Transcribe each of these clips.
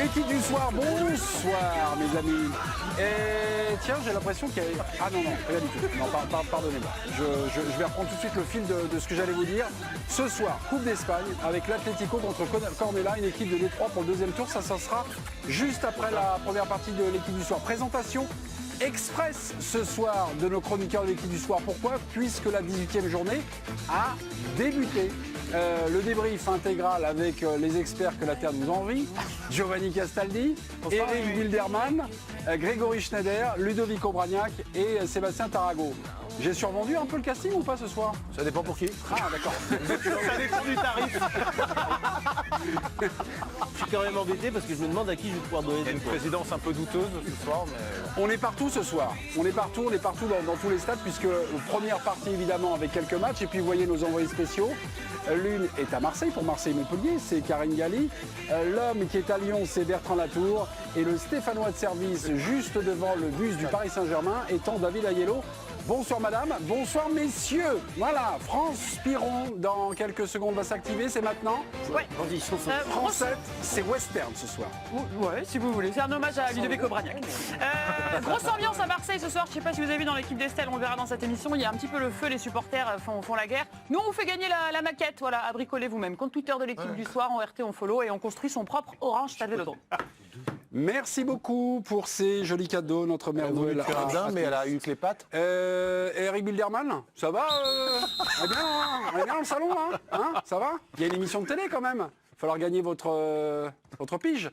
L'équipe du soir, bonsoir mes amis. Et tiens, j'ai l'impression qu'il y a... Ah non, rien du tout. Non, pardonnez-moi. Je vais reprendre tout de suite le fil de ce que j'allais vous dire. Ce soir, Coupe d'Espagne avec l'Atlético contre Cornellà, une équipe de Détroit pour le deuxième tour. Ça sera juste après la première partie de l'équipe du soir. Présentation express ce soir de nos chroniqueurs de l'équipe du soir. Pourquoi? Puisque la 18e journée a débuté. Le débrief intégral avec les experts que la Terre nous envie, Giovanni Castaldi, Eric Wildermann, Grégory Schneider, Ludovic Obraniak et Sébastien Tarago. J'ai survendu un peu le casting ou pas ce soir? Ça dépend pour qui. Ah d'accord. Ça dépend du tarif. Je suis quand même embêté parce que je me demande à qui je vais pouvoir donner. Il y a une présidence un peu douteuse ce soir, mais... On est partout ce soir. On est partout dans tous les stades puisque première partie évidemment avec quelques matchs et puis vous voyez nos envoyés spéciaux. L'une est à Marseille pour Marseille-Montpellier, c'est Karine Galli. L'homme qui est à Lyon, c'est Bertrand Latour. Et le Stéphanois de service juste devant le bus du Paris Saint-Germain étant David Aiello. Bonsoir madame, bonsoir messieurs. Voilà, France Piron dans quelques secondes va s'activer, c'est maintenant. Ouais. France 7, c'est western ce soir. Ouais, si vous voulez. C'est un hommage à Ludovic Obraniak. Grosse ambiance à Marseille ce soir. Je ne sais pas si vous avez vu dans l'équipe d'Estelle, on verra dans cette émission. Il y a un petit peu le feu, les supporters font la guerre. Nous, on vous fait gagner la maquette, voilà, à bricoler vous-même. Compte Twitter de l'équipe du soir, en RT, on follow et on construit son propre Orange Stade Vélodrome. Merci beaucoup pour ces jolis cadeaux, notre mère Noël. Mais elle a eu que les pattes. Eric Bilderman, ça va on est bien dans le salon là ça va? Il y a une émission de télé quand même. Il va falloir gagner votre pige.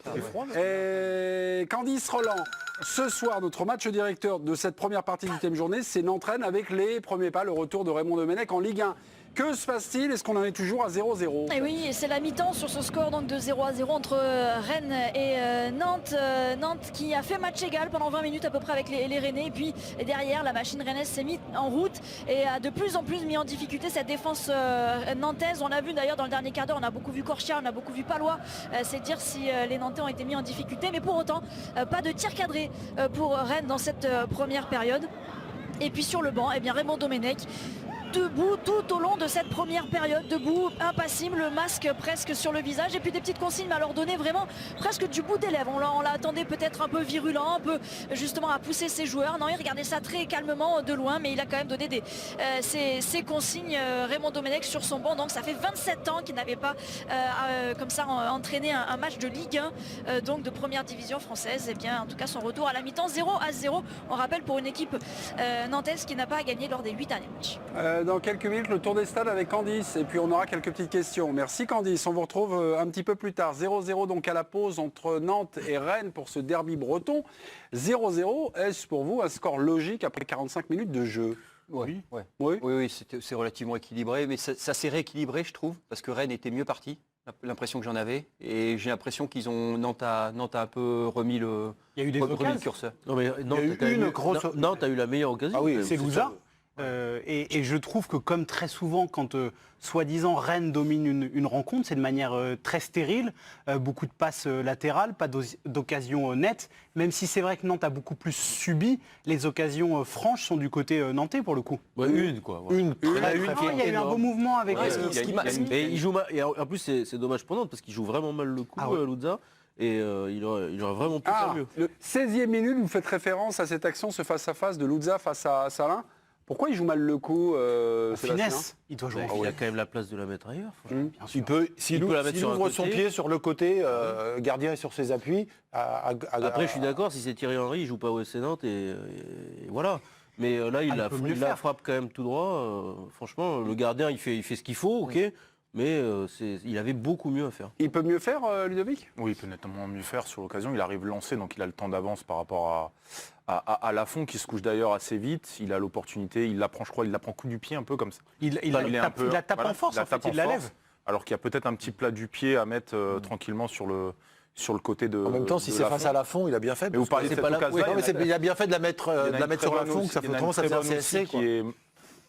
Et Candice Roland, ce soir, notre match directeur de cette première partie du thème journée, c'est Nantes-Rennes avec les premiers pas, le retour de Raymond Domenech en Ligue 1. Que se passe-t-il? Est-ce qu'on en est toujours à 0-0? Et oui, c'est la mi-temps sur ce score donc de 0-0 entre Rennes et Nantes. Nantes qui a fait match égal pendant 20 minutes à peu près avec les Rennais. Et puis derrière, la machine rennaise s'est mise en route et a de plus en plus mis en difficulté cette défense nantaise. On a vu d'ailleurs dans le dernier quart d'heure, on a beaucoup vu Corchia, on a beaucoup vu Palois. C'est dire si les Nantais ont été mis en difficulté. Mais pour autant, pas de tir cadré pour Rennes dans cette première période. Et puis sur le banc, eh bien Raymond Domenech, debout tout au long de cette première période, debout, impassible, le masque presque sur le visage et puis des petites consignes à leur donner vraiment presque du bout des lèvres. On l'attendait peut-être un peu virulent, un peu justement à pousser ses joueurs. Non, il regardait ça très calmement de loin, mais il a quand même donné ses consignes, Raymond Domenech sur son banc. Donc ça fait 27 ans qu'il n'avait pas comme ça entraîné un match de Ligue 1, donc de première division française. Et bien en tout cas son retour à la mi-temps 0-0, on rappelle pour une équipe nantaise qui n'a pas gagné lors des 8 derniers matchs. Dans quelques minutes, le tour des stades avec Candice. Et puis on aura quelques petites questions. Merci Candice. On vous retrouve un petit peu plus tard. 0-0 donc à la pause entre Nantes et Rennes pour ce derby breton. 0-0, est-ce pour vous un score logique après 45 minutes de jeu? Oui, c'est relativement équilibré. Mais ça s'est rééquilibré, je trouve, parce que Rennes était mieux parti. L'impression que j'en avais. Et j'ai l'impression qu'ils ont... Nantes a un peu remis le curseur. Non, mais Nantes a eu la meilleure occasion. Ah oui, c'est Louza. Et je trouve que comme très souvent quand soi-disant Rennes domine une rencontre, c'est de manière très stérile, beaucoup de passes latérales, pas d'occasions nettes, même si c'est vrai que Nantes a beaucoup plus subi, les occasions franches sont du côté nantais pour le coup. Ouais, une quoi. Il y a eu un beau mouvement avec... Et il joue mal, et en plus c'est dommage pour Nantes parce qu'il joue vraiment mal le coup, Louza. Et il aurait vraiment pu faire mieux. Le 16e minute, vous faites référence à cette action, ce face-à-face de Louza face à Salin. Pourquoi il joue mal le coup, finesse, il doit jouer. Il a quand même la place de la mettre ailleurs. S'il ouvre son pied sur le côté, gardien est sur ses appuis. Après, je suis d'accord, si c'est Thierry Henry, il joue pas au SC Nantes et voilà. Mais là, il la frappe quand même tout droit. Franchement, le gardien, il fait ce qu'il faut, ok. Mais il avait beaucoup mieux à faire. Il peut mieux faire, Ludovic? Oui, il peut nettement mieux faire sur l'occasion. Il arrive lancé, donc il a le temps d'avance par rapport à Lafont, qui se couche d'ailleurs assez vite. Il a l'opportunité, il la prend, je crois, il la prend coup du pied un peu comme ça. Il la tape en force, en fait, il la lève. Alors qu'il y a peut-être un petit plat du pied à mettre tranquillement sur le côté de... En même temps, si c'est face à Lafont, il a bien fait. Mais vous parlez de cette occasion-là. Il a bien fait de la mettre sur Lafont, que ça fait tendance à faire un CSC, quoi.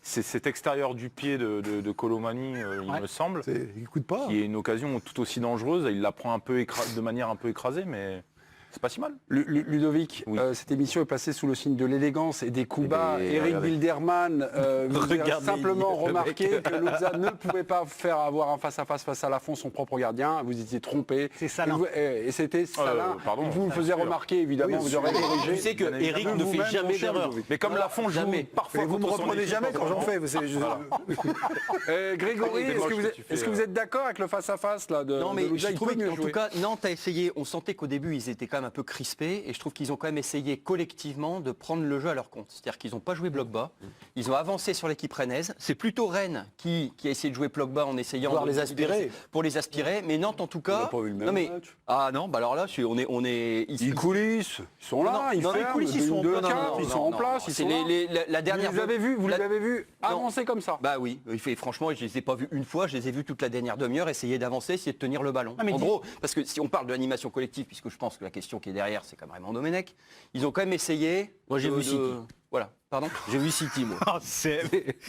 C'est cet extérieur du pied de Colomani, il me semble, il coûte pas. Qui est une occasion tout aussi dangereuse. Il la prend de manière un peu écrasée, mais c'est pas si mal. Ludovic, Oui. cette émission est placée sous le signe de l'élégance et des coups bas. Et Eric regardez. Bilderman vous a Regardez, simplement le remarqué mec. que Louza ne pouvait pas faire avoir un face-à-face face à Lafont, son propre gardien. Vous étiez trompé. C'est Salin. Et c'était Salin. pardon, Il vous le bien faisait sûr. remarquer, évidemment. Vous aurez corrigé. Tu sais que Bien Eric évidemment. ne fait Vous-même, jamais mon cher d'erreur. Ludovic. Mais comme Lafont joue jamais. parfois Mais vous me contre son reprenez équipe, jamais quand j'en fais. Grégory, C'est moche ce que tu fais, est-ce que vous êtes d'accord avec le face-à-face là, de Non, mais Louza? j'ai Il trouvé peut mieux qu'en tout jouer. cas, Nantes a essayé. On sentait qu'au début, ils étaient quand même un peu crispés. Et je trouve qu'ils ont quand même essayé collectivement de prendre le jeu à leur compte. C'est-à-dire qu'ils n'ont pas joué bloc bas. Ils ont avancé sur l'équipe rennaise. C'est plutôt Rennes qui a essayé de jouer bloc bas en essayant Pour de les aspirer. Pour les aspirer. Mais Nantes, en tout cas. pas eu le même non, mais, match. ah non, bah alors là, on est. Ils coulissent, ils sont là, Non, ils non, les ferment, coulisses, ils sont en deux, place. quatre, Non, ils non, sont en non, place, non, ils c'est sont là. la dernière. Vous les avez vus avancer comme ça. Bah oui, franchement, je les ai pas vus une fois, je les ai vus toute la dernière demi-heure, essayer d'avancer, essayer de tenir le ballon. Ah, mais En dis- gros, parce que si on parle de l'animation collective, puisque je pense que la question qui est derrière, c'est quand même Raymond Domenech, ils ont quand même essayé. Moi, j'ai vu City. Voilà, pardon. J'ai vu City, moi.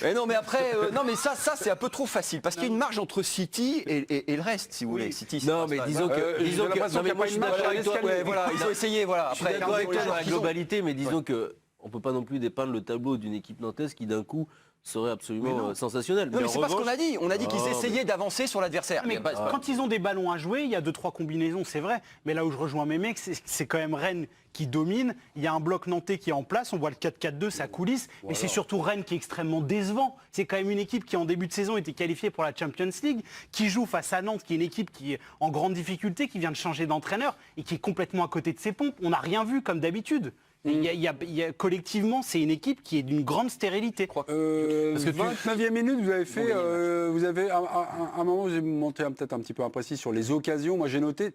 Mais non, mais après, non, mais ça c'est un peu trop facile, parce qu'il y a une marge entre City et le reste, si vous voulez. City, c'est Non, pas mais ça. disons que... j'ai disons que l'impression non, mais qu'il y a moi, pas je suis une marche d'accord à avec toi. l'escalier. Ouais, voilà, ils ont essayé, voilà. Je suis Après, d'accord avec toi regardez dans les la joueurs qu'ils ont. globalité, mais disons que on peut pas non plus dépeindre le tableau d'une équipe nantaise qui d'un coup serait absolument sensationnelle. Non, mais en c'est pas ce qu'on revanche- a dit. On a dit qu'ils Ah, essayaient d'avancer sur l'adversaire. Mais Mais bah, c'est pas- quand ils ont des ballons à jouer, il y a 2-3 combinaisons, c'est vrai. Mais là où je rejoins mes mecs, c'est quand même Rennes qui domine. Il y a un bloc nantais qui est en place. On voit le 4-4-2, ça coulisse. Mais c'est surtout Rennes qui est extrêmement décevant. C'est quand même une équipe qui, en début de saison, était qualifiée pour la Champions League, qui joue face à Nantes, qui est une équipe qui est en grande difficulté, qui vient de changer d'entraîneur et qui est complètement à côté de ses pompes. On n'a rien vu comme d'habitude. Collectivement, c'est une équipe qui est d'une grande stérilité. 29e minute, vous avez fait, vous avez à un moment, vous avez monté peut-être un petit peu imprécis sur les occasions. Moi, j'ai noté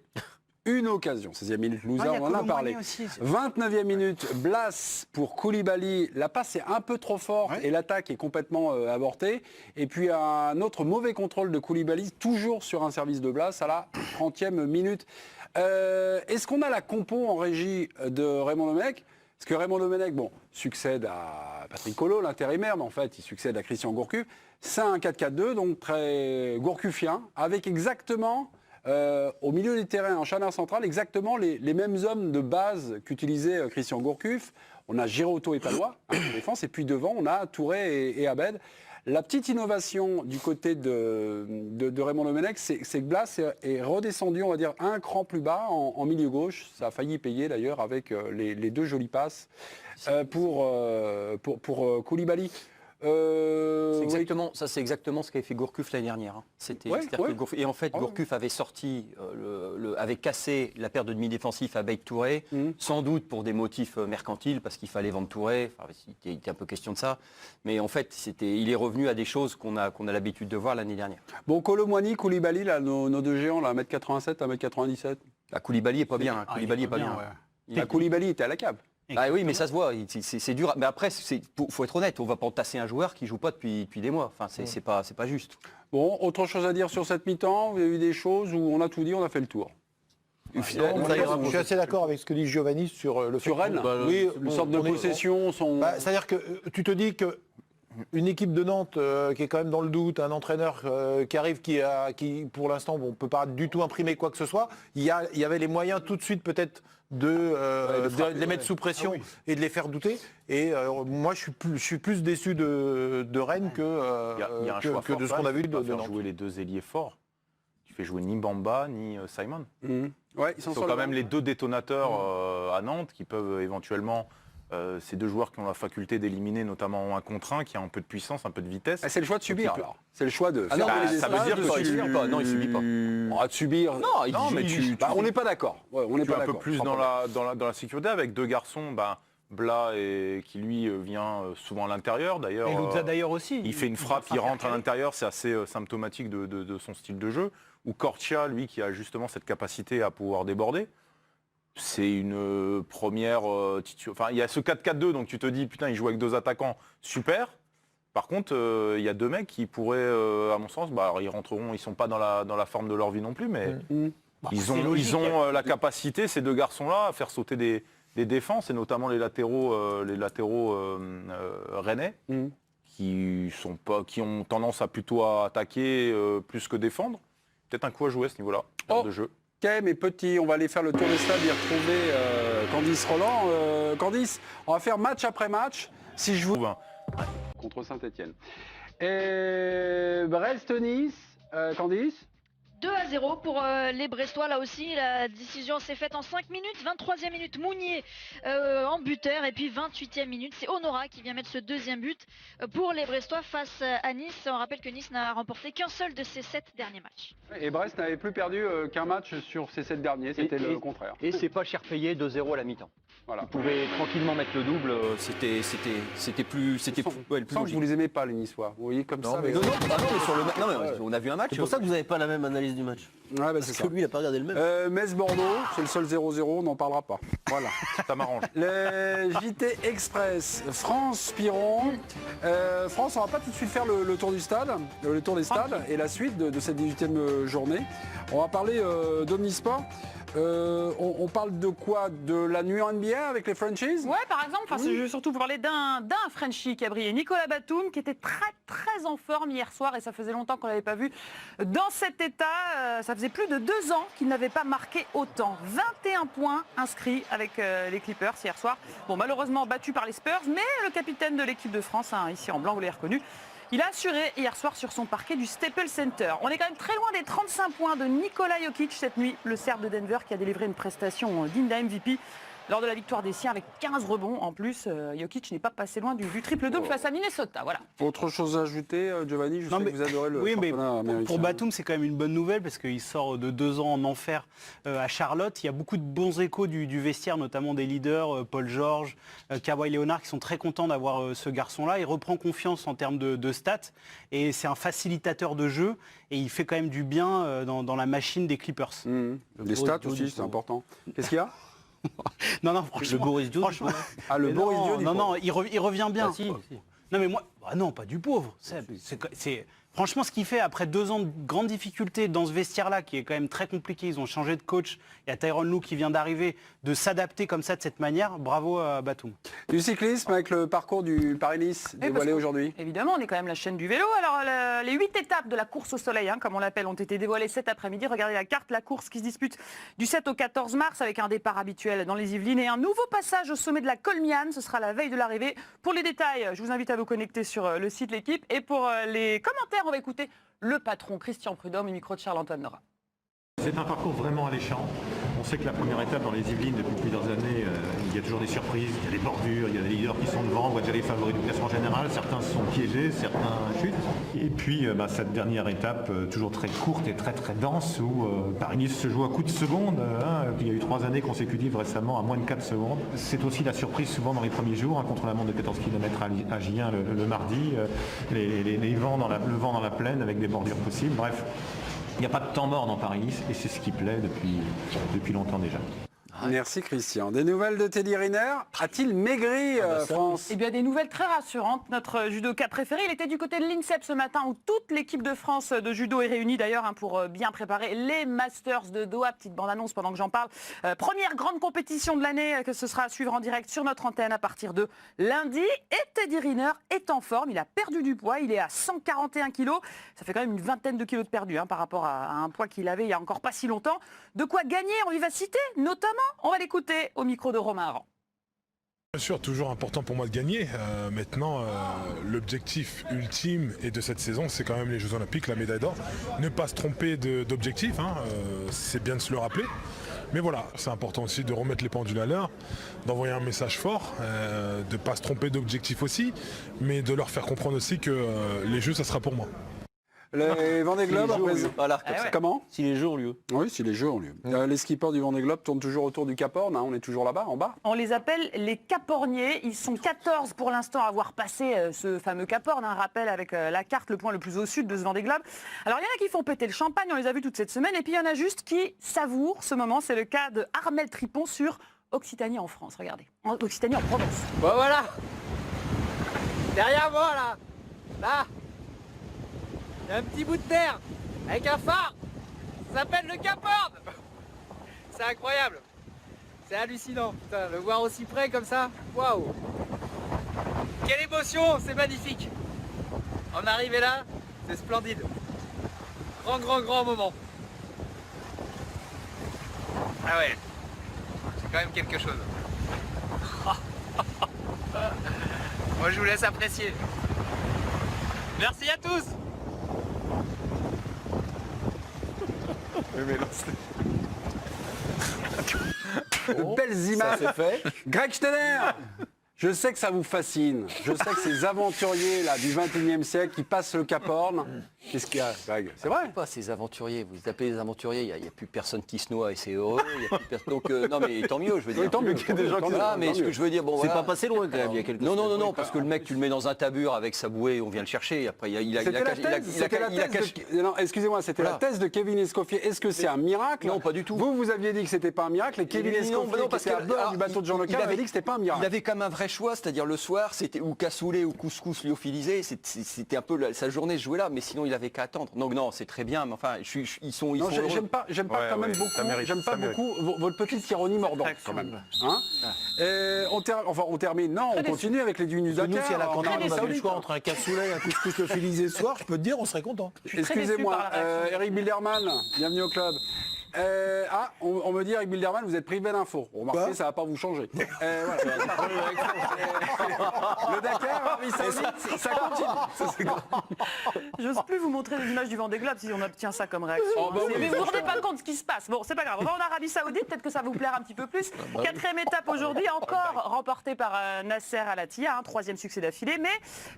une occasion. 16e minute, Louza, Ah, il y a on en a Kolo parlé. Muani aussi. 29e minute, Blas pour Koulibaly. La passe est un peu trop forte et l'attaque est complètement avortée. Et puis un autre mauvais contrôle de Koulibaly, toujours sur un service de Blas à la 30e minute. Est-ce qu'on a la compo en régie de Raymond Domenech? Parce que Raymond Domenech, bon, succède à Patrick Collot, l'intérimaire, mais en fait, il succède à Christian Gourcuff. C'est un 4-4-2, donc très gourcuffien, avec exactement, au milieu des terrains, en charnière centrale, exactement les mêmes hommes de base qu'utilisait Christian Gourcuff. On a Giroto et Palois, en défense, et puis devant, on a Touré et Abed. La petite innovation du côté de Raymond Domenech, c'est que Blas est redescendu, on va dire, un cran plus bas en milieu gauche. Ça a failli payer d'ailleurs avec les deux jolies passes pour Koulibaly. Ça c'est exactement ce qu'avait fait Gourcuff l'année dernière. Hein. C'est-à-dire que Gourcuff- et en fait, Gourcuff avait sorti, avait cassé la paire de demi-défensifs à Beit Touré, sans doute pour des motifs mercantiles, parce qu'il fallait vendre Touré. Enfin, il était un peu question de ça. Mais en fait, il est revenu à des choses qu'on a l'habitude de voir l'année dernière. Bon, Kolo Muani, Koulibaly, là, nos deux géants, là, 1m87, 1m97. Koulibaly est pas bien. Koulibaly est pas bien. Koulibaly était à la cave. Ah oui, mais ça se voit, c'est dur. Mais après, faut être honnête, on va pas entasser un joueur qui joue pas depuis des mois. Enfin, c'est pas juste. Bon, autre chose à dire sur cette mi-temps? Vous avez vu des choses où on a tout dit, on a fait le tour? Je suis assez d'accord avec ce que dit Giovanni sur le Sur Rennes, oui, une sorte de possession. c'est-à-dire que tu te dis que une équipe de Nantes qui est quand même dans le doute, un entraîneur qui arrive, qui pour l'instant on ne peut pas du tout imprimer quoi que ce soit, il y avait les moyens tout de suite peut-être de les mettre sous pression et de les faire douter. Et moi je suis plus déçu de Rennes que Il y a un choix fort, de ce qu'on a vu de faire Nantes. jouer les deux ailiers forts. Tu fais jouer ni Bamba ni Simon. Ouais, ils Ce sont quand même les deux détonateurs à Nantes qui peuvent éventuellement, ces deux joueurs qui ont la faculté d'éliminer notamment un contre un, qui a un peu de puissance, un peu de vitesse. C'est le choix de subir alors. C'est le choix de Ah non, fermer les ça veut espaces, dire de que il subit pas. Non, il subit pas. Oh, de subir. Non, mais on n'est pas d'accord. Ouais, on n'est tu es pas un peu d'accord. plus dans la sécurité avec deux garçons, Blas et qui lui vient souvent à l'intérieur. D'ailleurs, Et Louza d'ailleurs aussi. il fait une frappe, il rentre à l'intérieur, c'est assez symptomatique de son style de jeu. Ou Cortia, lui, qui a justement cette capacité à pouvoir déborder. C'est une première... Enfin, il y a ce 4-4-2, donc tu te dis, putain, il joue avec deux attaquants, super. Par contre, il y a deux mecs qui pourraient, à mon sens, alors ils rentreront, ils sont pas dans la forme de leur vie non plus, mais ils ont la capacité, ces deux garçons-là, à faire sauter des défenses, et notamment les latéraux rennais, qui ont tendance à plutôt attaquer plus que défendre. Peut-être un coup à jouer à ce niveau-là, de jeu. Ok, mes petits, on va aller faire le tour des stades et retrouver Candice Roland. Candice, on va faire match après match. Si je vous... Contre Saint-Etienne. Et Brest-Nice, Candice 2-0 pour les Brestois. Là aussi, la décision s'est faite en 5 minutes. 23e minute, Mounier en buteur. Et puis 28e minute, c'est Honora qui vient mettre ce deuxième but pour les Brestois face à Nice. On rappelle que Nice n'a remporté qu'un seul de ses 7 derniers matchs. Et Brest n'avait plus perdu qu'un match sur ces 7 derniers. C'était le contraire. Et c'est pas cher payé, 2-0 à la mi-temps. Voilà. Vous pouvez tranquillement mettre le double, c'était plus Sans que vous les aimez pas, les Niçois. Vous voyez comme ça. mais non, mais sur le on a vu un match. C'est pour ça que vous n'avez pas la même analyse du match. Ouais, bah, Parce c'est que ça. lui, il n'a pas regardé le même. Metz-Bordeaux, c'est le seul 0-0, on n'en parlera pas. Voilà. Ça m'arrange. Le JT Express, France-Piron. France, on va pas tout de suite faire le tour du stade, le tour des stades et la suite de cette 18e journée. On va parler d'Omnisport. On parle de quoi? De la nuit en NBA avec les franchises? Ouais, par exemple, je veux surtout vous parler d'un Frenchie qui a brillé, Nicolas Batum, qui était très en forme hier soir et ça faisait longtemps qu'on ne l'avait pas vu dans cet état. Ça faisait plus de 2 ans qu'il n'avait pas marqué autant. 21 points inscrits avec les Clippers hier soir. Bon, malheureusement battu par les Spurs, mais le capitaine de l'équipe de France, ici en blanc, vous l'avez reconnu, il a assuré hier soir sur son parquet du Staples Center. On est quand même très loin des 35 points de Nikola Jokic cette nuit, le Serbe de Denver qui a délivré une prestation digne d'un MVP lors de la victoire des siens avec 15 rebonds. En plus, Jokic n'est pas passé loin du triple-double face à Minnesota. Voilà. Autre chose à ajouter, Giovanni? Je sais que vous adorez le championnat américain. Pour Batum, c'est quand même une bonne nouvelle parce qu'il sort de 2 ans en enfer à Charlotte. Il y a beaucoup de bons échos du vestiaire, notamment des leaders, Paul George, Kawhi Leonard, qui sont très contents d'avoir ce garçon-là. Il reprend confiance en termes de stats et c'est un facilitateur de jeu et il fait quand même du bien dans la machine des Clippers. Les stats aussi, c'est important. Qu'est-ce qu'il y a? Non, franchement. Le Boris Dio. Franchement. Le Boris Dio du Non, il revient bien. Ah, si. Non, mais moi, non, pas du pauvre. C'est franchement ce qu'il fait après 2 ans de grandes difficultés dans ce vestiaire-là, qui est quand même très compliqué. Ils ont changé de coach. Il y a Tyronn Lue qui vient d'arriver, de s'adapter comme ça de cette manière. Bravo à Batum. Du cyclisme avec le parcours du Paris-Nice dévoilé aujourd'hui. Évidemment, on est quand même la chaîne du vélo. Alors, les 8 étapes de la course au soleil, comme on l'appelle, ont été dévoilées cet après-midi. Regardez la carte, la course qui se dispute du 7 au 14 mars avec un départ habituel dans les Yvelines et un nouveau passage au sommet de la Colmiane. Ce sera la veille de l'arrivée. Pour les détails, je vous invite à vous connecter sur le site L'Équipe. Et pour les commentaires, on va écouter le patron Christian Prudhomme au micro de Charles-Antoine Nora. C'est un parcours vraiment alléchant. On sait que la première étape dans les Yvelines, depuis plusieurs années, il y a toujours des surprises, il y a des bordures, il y a des leaders qui sont devant, on voit déjà les favoris du classement général, certains sont piégés, certains chutent. Et puis cette dernière étape, toujours très courte et très dense, où Paris-Nice se joue à coups de seconde. Il y a eu 3 années consécutives récemment à moins de 4 secondes. C'est aussi la surprise souvent dans les premiers jours, contre la montre de 14 km à Gien le mardi, le vent dans la plaine avec des bordures possibles. Bref. Il n'y a pas de temps mort dans Paris-Nice et c'est ce qui plaît depuis longtemps déjà. Merci Christian. Des nouvelles de Teddy Riner? A-t-il maigri, France? Eh bien, des nouvelles très rassurantes. Notre judoka préféré, il était du côté de l'INSEP ce matin où toute l'équipe de France de judo est réunie d'ailleurs pour bien préparer les Masters de Doha. Petite bande-annonce pendant que j'en parle. Première grande compétition de l'année que ce sera à suivre en direct sur notre antenne à partir de lundi. Et Teddy Riner est en forme. Il a perdu du poids. Il est à 141 kilos. Ça fait quand même une vingtaine de kilos de perdu par rapport à un poids qu'il avait il n'y a encore pas si longtemps. De quoi gagner en vivacité, notamment. On va l'écouter au micro de Romain Aran. Bien sûr, toujours important pour moi de gagner. Maintenant, l'objectif ultime et de cette saison, c'est quand même les Jeux Olympiques, la médaille d'or. Ne pas se tromper d'objectif, c'est bien de se le rappeler. Mais voilà, c'est important aussi de remettre les pendules à l'heure, d'envoyer un message fort, de ne pas se tromper d'objectif aussi, mais de leur faire comprendre aussi que les Jeux, ça sera pour moi. Les Vendée Globe, Voilà, comment? Si les Jeux ont lieu. Oui, si les Jeux ont lieu. Les skippers du Vendée Globe tournent toujours autour du Cap Horn, on est toujours là-bas, en bas. On les appelle les Caporniers. Ils sont 14 pour l'instant à avoir passé ce fameux Cap Horn, un rappel avec la carte, le point le plus au sud de ce Vendée Globe. Alors il y en a qui font péter le champagne, on les a vus toute cette semaine, et puis il y en a juste qui savourent ce moment. C'est le cas de Armel Tripon sur Occitanie en France. Regardez, Occitanie en Provence. Bon voilà, derrière moi là, il y a un petit bout de terre avec un phare, ça s'appelle le Cap Horn. C'est incroyable, c'est hallucinant, putain, le voir aussi près comme ça, waouh. Quelle émotion, c'est magnifique. En arriver là, c'est splendide. Grand moment. Ah ouais, c'est quand même quelque chose. Moi je vous laisse apprécier. Merci à tous. Belles images. Ça c'est fait. Greg Schneider, je sais que ça vous fascine. Je sais que ces aventuriers là, du 21e siècle qui passent le Cap Horn. Qu'est-ce qu'il y a, Greg? C'est vrai? Pas ces aventuriers, vous appelez les aventuriers, il n'y a plus personne qui se noie et c'est heureux. Donc non mais tant mieux, je veux dire. Oui, tant mieux qu'il y ait des gens qui Ah, mais ce que je veux dire, bon C'est voilà. pas passé loin quand même, il y a quelques Non, parce que le mec, tu le mets dans un tabur avec sa bouée et on vient le chercher. Après, il a caché. Non, excusez-moi, c'était la thèse de Kevin Escoffier. Est-ce que c'est un miracle? Non, pas du tout. Vous aviez dit que c'était pas un miracle et Kevin Escoffier, qui était à bord du bateau de Jean Le Cab, avait dit que c'était pas un miracle. Il avait quand même un vrai choix, c'est-à-dire le soir, c'était ou cassoulet ou couscous lyophilisé. C'était un peu sa journée se jouait là, mais sinon il avait qu'à attendre. Donc non, c'est très bien, mais enfin, ils sont heureux. J'aime pas quand même beaucoup votre petite ironie mordante quand même. Hein on termine. Non, on continue avec les dunes du Nous, si à Dakar. la en cantine, Arabie on avait le Saoudite. choix entre un cassoulet et un couscous lyophilisé ce soir, je peux te dire, on serait content. Excusez-moi, par la réaction. Eric Bilderman, bienvenue au club. On me dit, Eric Bilderman, vous êtes privé d'infos. Remarquez, ça va pas vous changer. Voilà. Le Dakar, Arabie Saoudite, ça continue. J'ose plus vous montrer des images du Vendée Globe si on obtient ça comme réaction. Oh, bah oui. Mais vous vous rendez pas compte de ce qui se passe. Bon, c'est pas grave. On va en Arabie Saoudite, peut-être que ça va vous plaire un petit peu plus. 4e étape aujourd'hui, encore remportée par Nasser Al-Attiyah, 3e succès d'affilée. Mais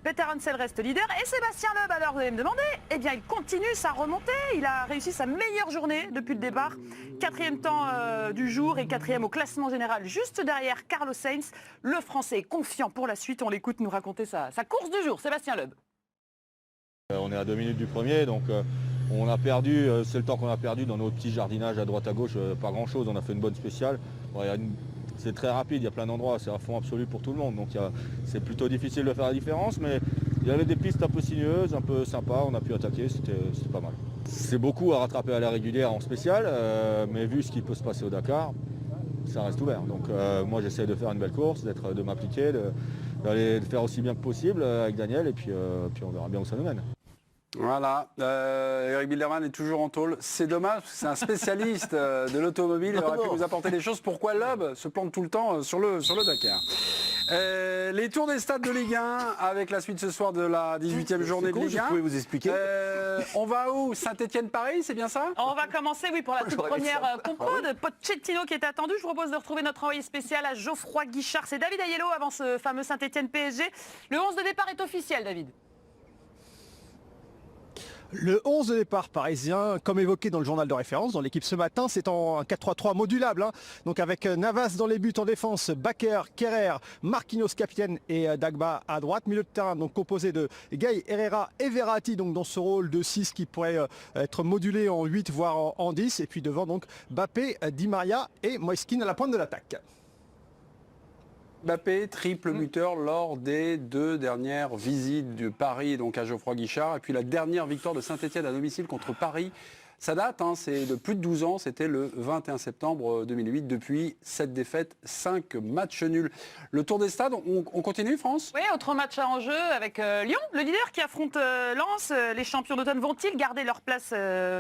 Peter Hansel reste leader. Et Sébastien Loeb, alors vous allez me demander, eh bien il continue sa remontée. Il a réussi sa meilleure journée depuis le départ. 4e temps du jour et 4e au classement général, juste derrière Carlos Sainz. Le Français est confiant pour la suite. On l'écoute nous raconter sa course du jour. Sébastien Loeb. On est à 2 minutes du premier, donc on a perdu, c'est le temps qu'on a perdu dans nos petits jardinages à droite à gauche, pas grand chose, on a fait une bonne spéciale. Bon, c'est très rapide, il y a plein d'endroits, c'est à fond absolu pour tout le monde, donc c'est plutôt difficile de faire la différence, mais il y avait des pistes un peu sinueuses, un peu sympas, on a pu attaquer, c'était pas mal. C'est beaucoup à rattraper à la régulière en spécial, mais vu ce qui peut se passer au Dakar, ça reste ouvert. Donc moi j'essaie de faire une belle course, de m'appliquer, d'aller faire aussi bien que possible avec Daniel, et puis on verra bien où ça nous mène. Voilà, Eric Bilderman est toujours en tôle. C'est dommage, parce que c'est un spécialiste de l'automobile. Il aurait pu nous apporter des choses. Pourquoi Loeb se plante tout le temps sur le Dakar? Les tours des stades de Ligue 1 avec la suite ce soir de la 18e journée de Ligue 1. Vous pouvez vous expliquer. On va où? Saint-Étienne-Paris, c'est bien ça? On va commencer, oui, pour la toute première compo de Pochettino qui est attendu. Je vous propose de retrouver notre envoyé spécial à Geoffroy Guichard. C'est David Aiello avant ce fameux Saint-Étienne-PSG. Le 11 de départ est officiel, David. Le 11 de départ parisien, comme évoqué dans le journal de référence, dans l'équipe ce matin, c'est en 4-3-3 modulable. Donc avec Navas dans les buts en défense, Bakker, Kerrer, Marquinhos capitaine et Dagba à droite. Milieu de terrain donc composé de Gay, Herrera et Verratti donc dans ce rôle de 6 qui pourrait être modulé en 8 voire en 10. Et puis devant donc Mbappé, Di Maria et Moiskin à la pointe de l'attaque. Mbappé, triple buteur lors des 2 dernières visites de Paris donc à Geoffroy Guichard. Et puis la dernière victoire de Saint-Étienne à domicile contre Paris. Ça date, c'est de plus de 12 ans, c'était le 21 septembre 2008. Depuis 7 défaites, 5 matchs nuls. Le tour des stades, on continue, France? Oui, autre match à enjeu avec Lyon, le leader qui affronte Lens. Les champions d'automne vont-ils garder leur place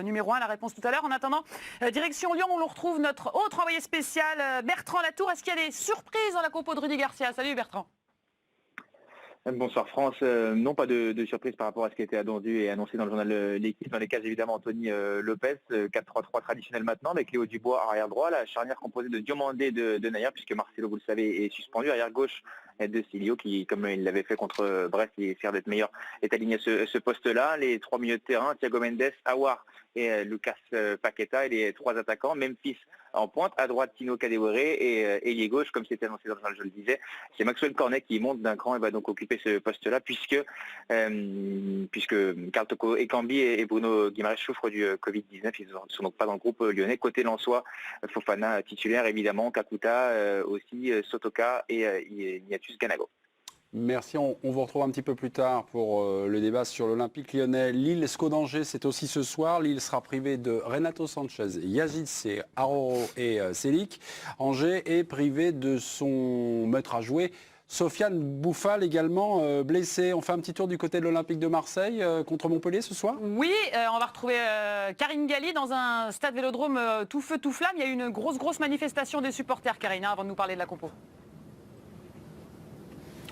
numéro 1? La réponse tout à l'heure. En attendant, direction Lyon, on retrouve notre autre envoyé spécial, Bertrand Latour. Est-ce qu'il y a des surprises dans la compo de Rudy Garcia? Salut Bertrand. Bonsoir France, non pas de surprise par rapport à ce qui a été attendu et annoncé dans le journal L'équipe. Dans les cases évidemment Anthony Lopez, 4-3-3 traditionnel maintenant avec Léo Dubois arrière droit, la charnière composée de Diomandé de Naïr puisque Marcelo vous le savez est suspendu, arrière gauche de Silio qui comme il l'avait fait contre Brest il est fier d'être meilleur, est aligné à ce poste-là. Les 3 milieux de terrain, Thiago Mendes, Aouar et Lucas Paqueta et les 3 attaquants, Memphis en pointe, à droite Tino Kadewere et ailier gauche, comme c'était annoncé dans le journal, je le disais, c'est Maxwell Cornet qui monte d'un cran et va donc occuper ce poste-là puisque Karl Toko Ekambi et Bruno Guimaraes souffrent du Covid-19, ils ne sont donc pas dans le groupe lyonnais. Côté lensois, Fofana titulaire évidemment, Kakuta aussi, Sotoka et Ignatius Ganago. Merci, on vous retrouve un petit peu plus tard pour le débat sur l'Olympique lyonnais. Lille, SCO d'Angers, c'est aussi ce soir. Lille sera privé de Renato Sanchez, Yazice, Aroro et Selic. Angers est privé de son maître à jouer, Sofiane Bouffal également blessé. On fait un petit tour du côté de l'Olympique de Marseille contre Montpellier ce soir. Oui, on va retrouver Karine Galli dans un stade Vélodrome tout feu, tout flamme. Il y a eu une grosse manifestation des supporters, Karine, avant de nous parler de la compo.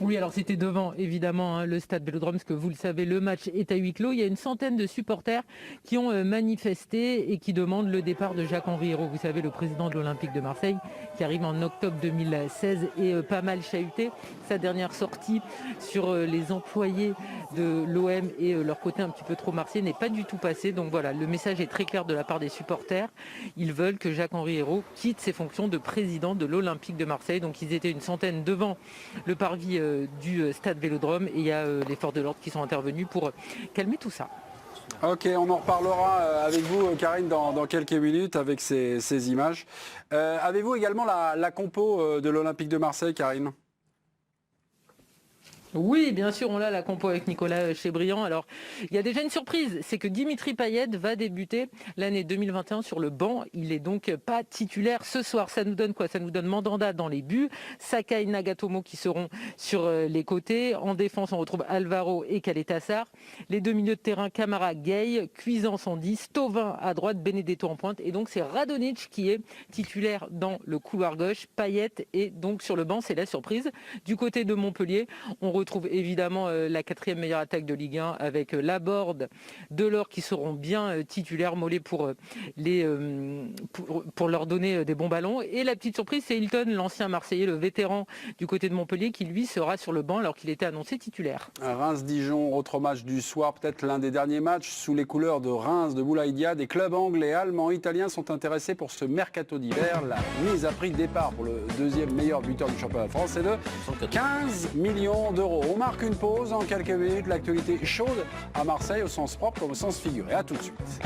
Oui, alors c'était devant, évidemment, le stade Vélodrome, parce que vous le savez, le match est à huis clos. Il y a une centaine de supporters qui ont manifesté et qui demandent le départ de Jacques-Henri Hérault, vous savez, le président de l'Olympique de Marseille, qui arrive en octobre 2016 et pas mal chahuté. Sa dernière sortie sur les employés de l'OM et leur côté un petit peu trop marseillais n'est pas du tout passé. Donc voilà, le message est très clair de la part des supporters. Ils veulent que Jacques-Henri Hérault quitte ses fonctions de président de l'Olympique de Marseille. Donc ils étaient une centaine devant le parvis du stade Vélodrome et il y a les forces de l'ordre qui sont intervenus pour calmer tout ça. Ok, on en reparlera avec vous, Karine, dans quelques minutes avec ces images. Avez-vous également la compo de l'Olympique de Marseille, Karine ? Oui, bien sûr, on a la compo avec Nicolas Chebriand. Alors, il y a déjà une surprise, c'est que Dimitri Payet va débuter l'année 2021 sur le banc. Il n'est donc pas titulaire ce soir. Ça nous donne quoi? Ça nous donne Mandanda dans les buts, Sakai, Nagatomo qui seront sur les côtés. En défense, on retrouve Alvaro et Caletassar. Les deux milieux de terrain, Camara, Gay, Cuisance en 10, Thauvin à droite, Benedetto en pointe. Et donc, c'est Radonjic qui est titulaire dans le couloir gauche. Payet est donc sur le banc, c'est la surprise. Du côté de Montpellier, on retrouve évidemment la 4e meilleure attaque de Ligue 1 avec Laborde, Delors qui seront bien titulaires, Mollet pour leur donner des bons ballons. Et la petite surprise, c'est Hilton, l'ancien Marseillais, le vétéran du côté de Montpellier, qui lui sera sur le banc alors qu'il était annoncé titulaire. Reims-Dijon, autre match du soir, peut-être l'un des derniers matchs sous les couleurs de Reims, de Boulaye Dia. Des clubs anglais, allemands, italiens sont intéressés pour ce mercato d'hiver. La mise à prix de départ pour le deuxième meilleur buteur du championnat de France est de 15 millions d'euros. On marque une pause en quelques minutes. L'actualité chaude à Marseille au sens propre comme au sens figuré. A tout de suite.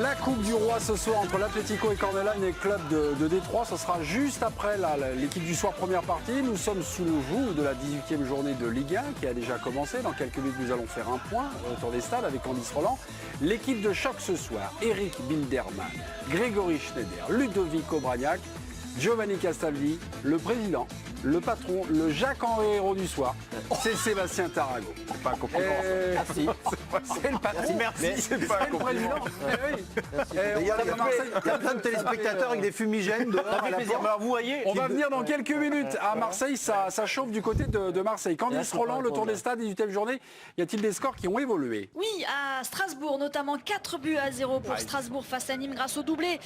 La Coupe du Roi ce soir entre l'Atlético et Cornellane et le club de Détroit. Ce sera juste après l'équipe du soir première partie. Nous sommes sous le joug de la 18e journée de Ligue 1 qui a déjà commencé. Dans quelques minutes, nous allons faire un point autour des stades avec Candice Roland. L'équipe de choc ce soir, Eric Bilderman, Grégory Schneider, Ludovic Obraniak, Giovanni Castaldi, le président, le patron, le Jacques-Henri Hérault du soir, c'est Sébastien Tarago. C'est pas un compliment. Merci. C'est le patron. Merci. C'est pas un le président. Il y a plein de téléspectateurs avec des fumigènes dehors à la porte. Alors, vous voyez, On va venir dans quelques minutes à Marseille, ça chauffe du côté de Marseille. Candice Roland, le tour des stades et du telle journée, y a-t-il des scores qui ont évolué? Oui, à Strasbourg, notamment 4-0 pour Strasbourg face à Nîmes grâce au doublé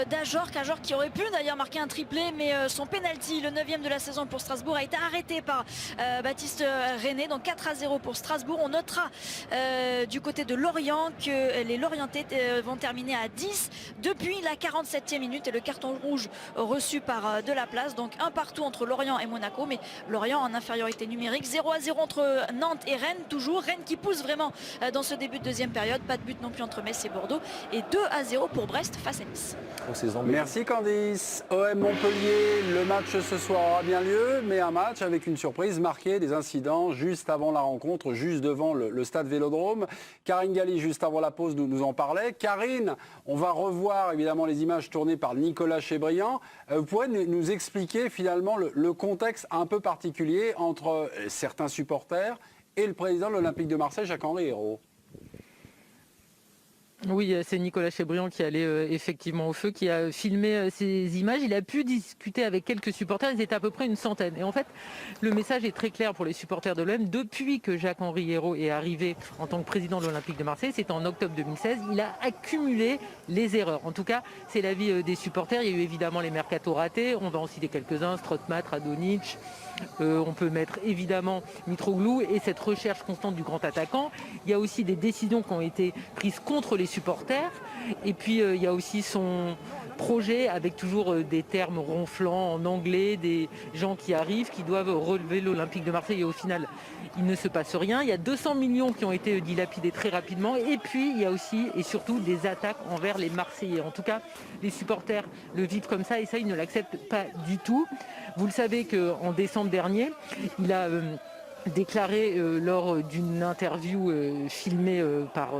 d'Ajorc. Ajorc qui aurait pu d'ailleurs marquer un triplé, mais son penalty, le 9e de la saison pour Strasbourg, a été arrêté par Baptiste René. Donc 4-0 pour Strasbourg. On notera du côté de Lorient que les Lorientais vont terminer à 10 depuis la 47e minute et le carton rouge reçu par Delaplace. Donc un partout entre Lorient et Monaco, mais Lorient en infériorité numérique. 0-0 entre Nantes et Rennes, toujours. Rennes qui pousse vraiment dans ce début de deuxième période. Pas de but non plus entre Metz et Bordeaux. Et 2-0 pour Brest face à Nice. Merci Candice. OM Montpellier, le match ce soir aura bien lieu, mais un match avec une surprise marquée, des incidents juste avant la rencontre, juste devant le stade Vélodrome. Karine Galli, juste avant la pause, nous en parlait. Karine, on va revoir évidemment les images tournées par Nicolas Chebriand. Vous pouvez nous expliquer finalement le contexte un peu particulier entre certains supporters et le président de l'Olympique de Marseille, Jacques-Henri Hérault? Oui, c'est Nicolas Chebriand qui allait effectivement au feu, qui a filmé ces images. Il a pu discuter avec quelques supporters, ils étaient à peu près une centaine. Et en fait, le message est très clair pour les supporters de l'OM. Depuis que Jacques-Henri Hérault est arrivé en tant que président de l'Olympique de Marseille, c'était en octobre 2016, il a accumulé les erreurs. En tout cas, c'est l'avis des supporters. Il y a eu évidemment les mercatos ratés, on va en citer quelques-uns, Strootman, Radonjic. On peut mettre évidemment Mitroglou et cette recherche constante du grand attaquant. Il y a aussi des décisions qui ont été prises contre les supporters. Et puis il y a aussi son projet avec toujours des termes ronflants en anglais, des gens qui arrivent, qui doivent relever l'Olympique de Marseille et au final il ne se passe rien. Il y a 200 millions qui ont été dilapidés très rapidement et puis il y a aussi et surtout des attaques envers les Marseillais. En tout cas, les supporters le vivent comme ça et ça, ils ne l'acceptent pas du tout. Vous le savez qu'en décembre dernier, il a déclaré lors d'une interview filmée par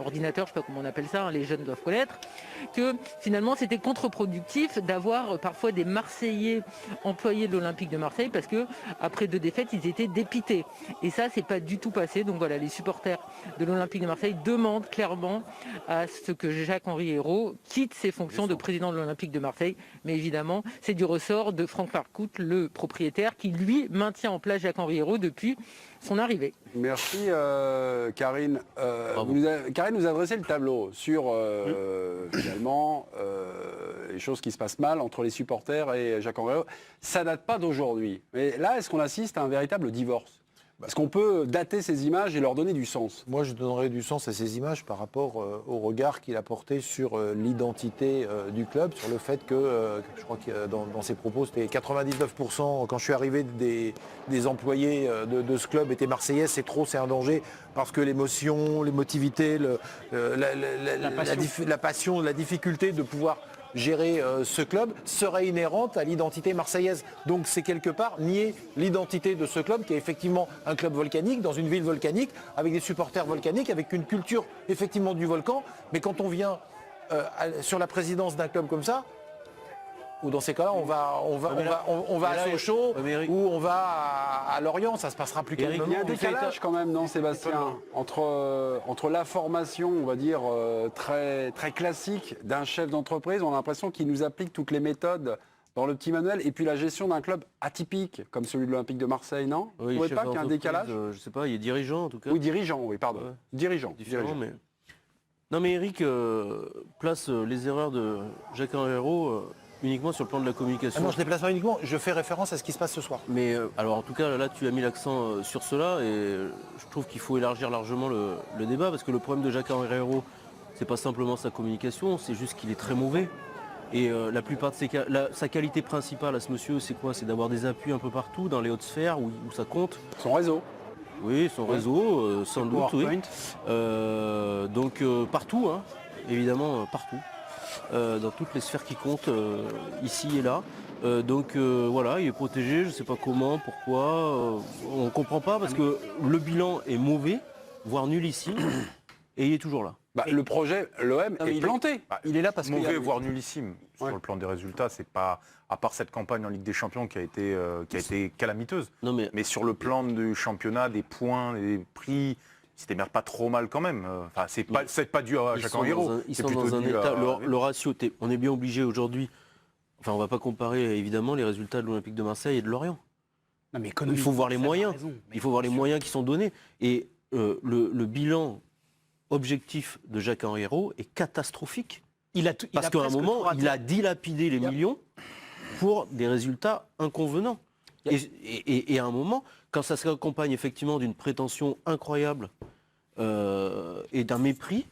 ordinateur, je ne sais pas comment on appelle ça, hein, les jeunes doivent connaître, que finalement c'était contre-productif d'avoir parfois des Marseillais employés de l'Olympique de Marseille parce que après 2 défaites, ils étaient dépités. Et ça, c'est pas du tout passé. Donc voilà, les supporters de l'Olympique de Marseille demandent clairement à ce que Jacques-Henri Hérault quitte ses fonctions de président de l'Olympique de Marseille. Mais évidemment, c'est du ressort de Franck Marcoux, le propriétaire, qui lui maintient en place Jacques-Henri Hérault depuis son arrivée. Merci Karine. Karine nous a dressé le tableau sur finalement les choses qui se passent mal entre les supporters et Jacques-Henri Hérault. Ça date pas d'aujourd'hui. Mais là, est-ce qu'on assiste à un véritable divorce ? Est-ce qu'on peut dater ces images et leur donner du sens ? Moi, je donnerais du sens à ces images par rapport au regard qu'il a porté sur l'identité du club, sur le fait que, je crois que dans ses propos, c'était 99%, quand je suis arrivé, des employés de ce club étaient marseillais, c'est trop, c'est un danger, parce que l'émotion, l'émotivité, la passion, la difficulté de pouvoir gérer ce club serait inhérente à l'identité marseillaise. Donc c'est quelque part nier l'identité de ce club qui est effectivement un club volcanique, dans une ville volcanique, avec des supporters volcaniques, avec une culture effectivement du volcan. Mais quand on vient sur la présidence d'un club comme ça, ou dans ces cas-là, on va à Sochaux ou on va à Lorient, ça se passera plus calmement. Il y a un décalage quand même, non Sébastien, entre la formation, on va dire, très, très classique d'un chef d'entreprise, on a l'impression qu'il nous applique toutes les méthodes dans le petit manuel, et puis la gestion d'un club atypique, comme celui de l'Olympique de Marseille, non? Oui, vous ne trouvez pas qu'il y a un décalage? Je sais pas, il est dirigeant en tout cas. Oui, dirigeant, oui, pardon. Ouais. Dirigeant. Mais... Non mais Eric place les erreurs de Jacques-Henri Hérault uniquement sur le plan de la communication. Non, je ne les place pas uniquement, je fais référence à ce qui se passe ce soir. Mais alors en tout cas là tu as mis l'accent sur cela et je trouve qu'il faut élargir largement le débat parce que le problème de Jacques-Henri Hérault, c'est pas simplement sa communication, c'est juste qu'il est très mauvais. Et la plupart de sa qualité principale à ce monsieur, c'est quoi? C'est d'avoir des appuis un peu partout dans les hautes sphères où ça compte. Son réseau. Oui, son réseau, sans doute, oui. Donc partout, hein, évidemment partout. Dans toutes les sphères qui comptent, ici et là. Donc voilà, il est protégé, je ne sais pas comment, pourquoi. On ne comprend pas parce que le bilan est mauvais, voire nul ici, et il est toujours là. Le projet, l'OM, est planté. Il est là parce que mauvais, voire nullissime. Sur le plan des résultats, c'est pas, à part cette campagne en Ligue des Champions qui a été calamiteuse, mais sur le plan du championnat, des points, des prix, ils se démerdent pas trop mal quand même. Enfin, c'est pas dû à Jacques-Henri Hérault. Ils sont dans un état, le ratio, on est bien obligé aujourd'hui, enfin on ne va pas comparer évidemment les résultats de l'Olympique de Marseille et de Lorient. Non, mais il faut voir les moyens, il faut voir les moyens qui sont donnés. Et le bilan objectif de Jacques-Henri Hérault est catastrophique. Parce qu'à un moment, il a dilapidé les millions pour des résultats inconvenants. Et à un moment, quand ça s'accompagne effectivement d'une prétention incroyable et d'un mépris,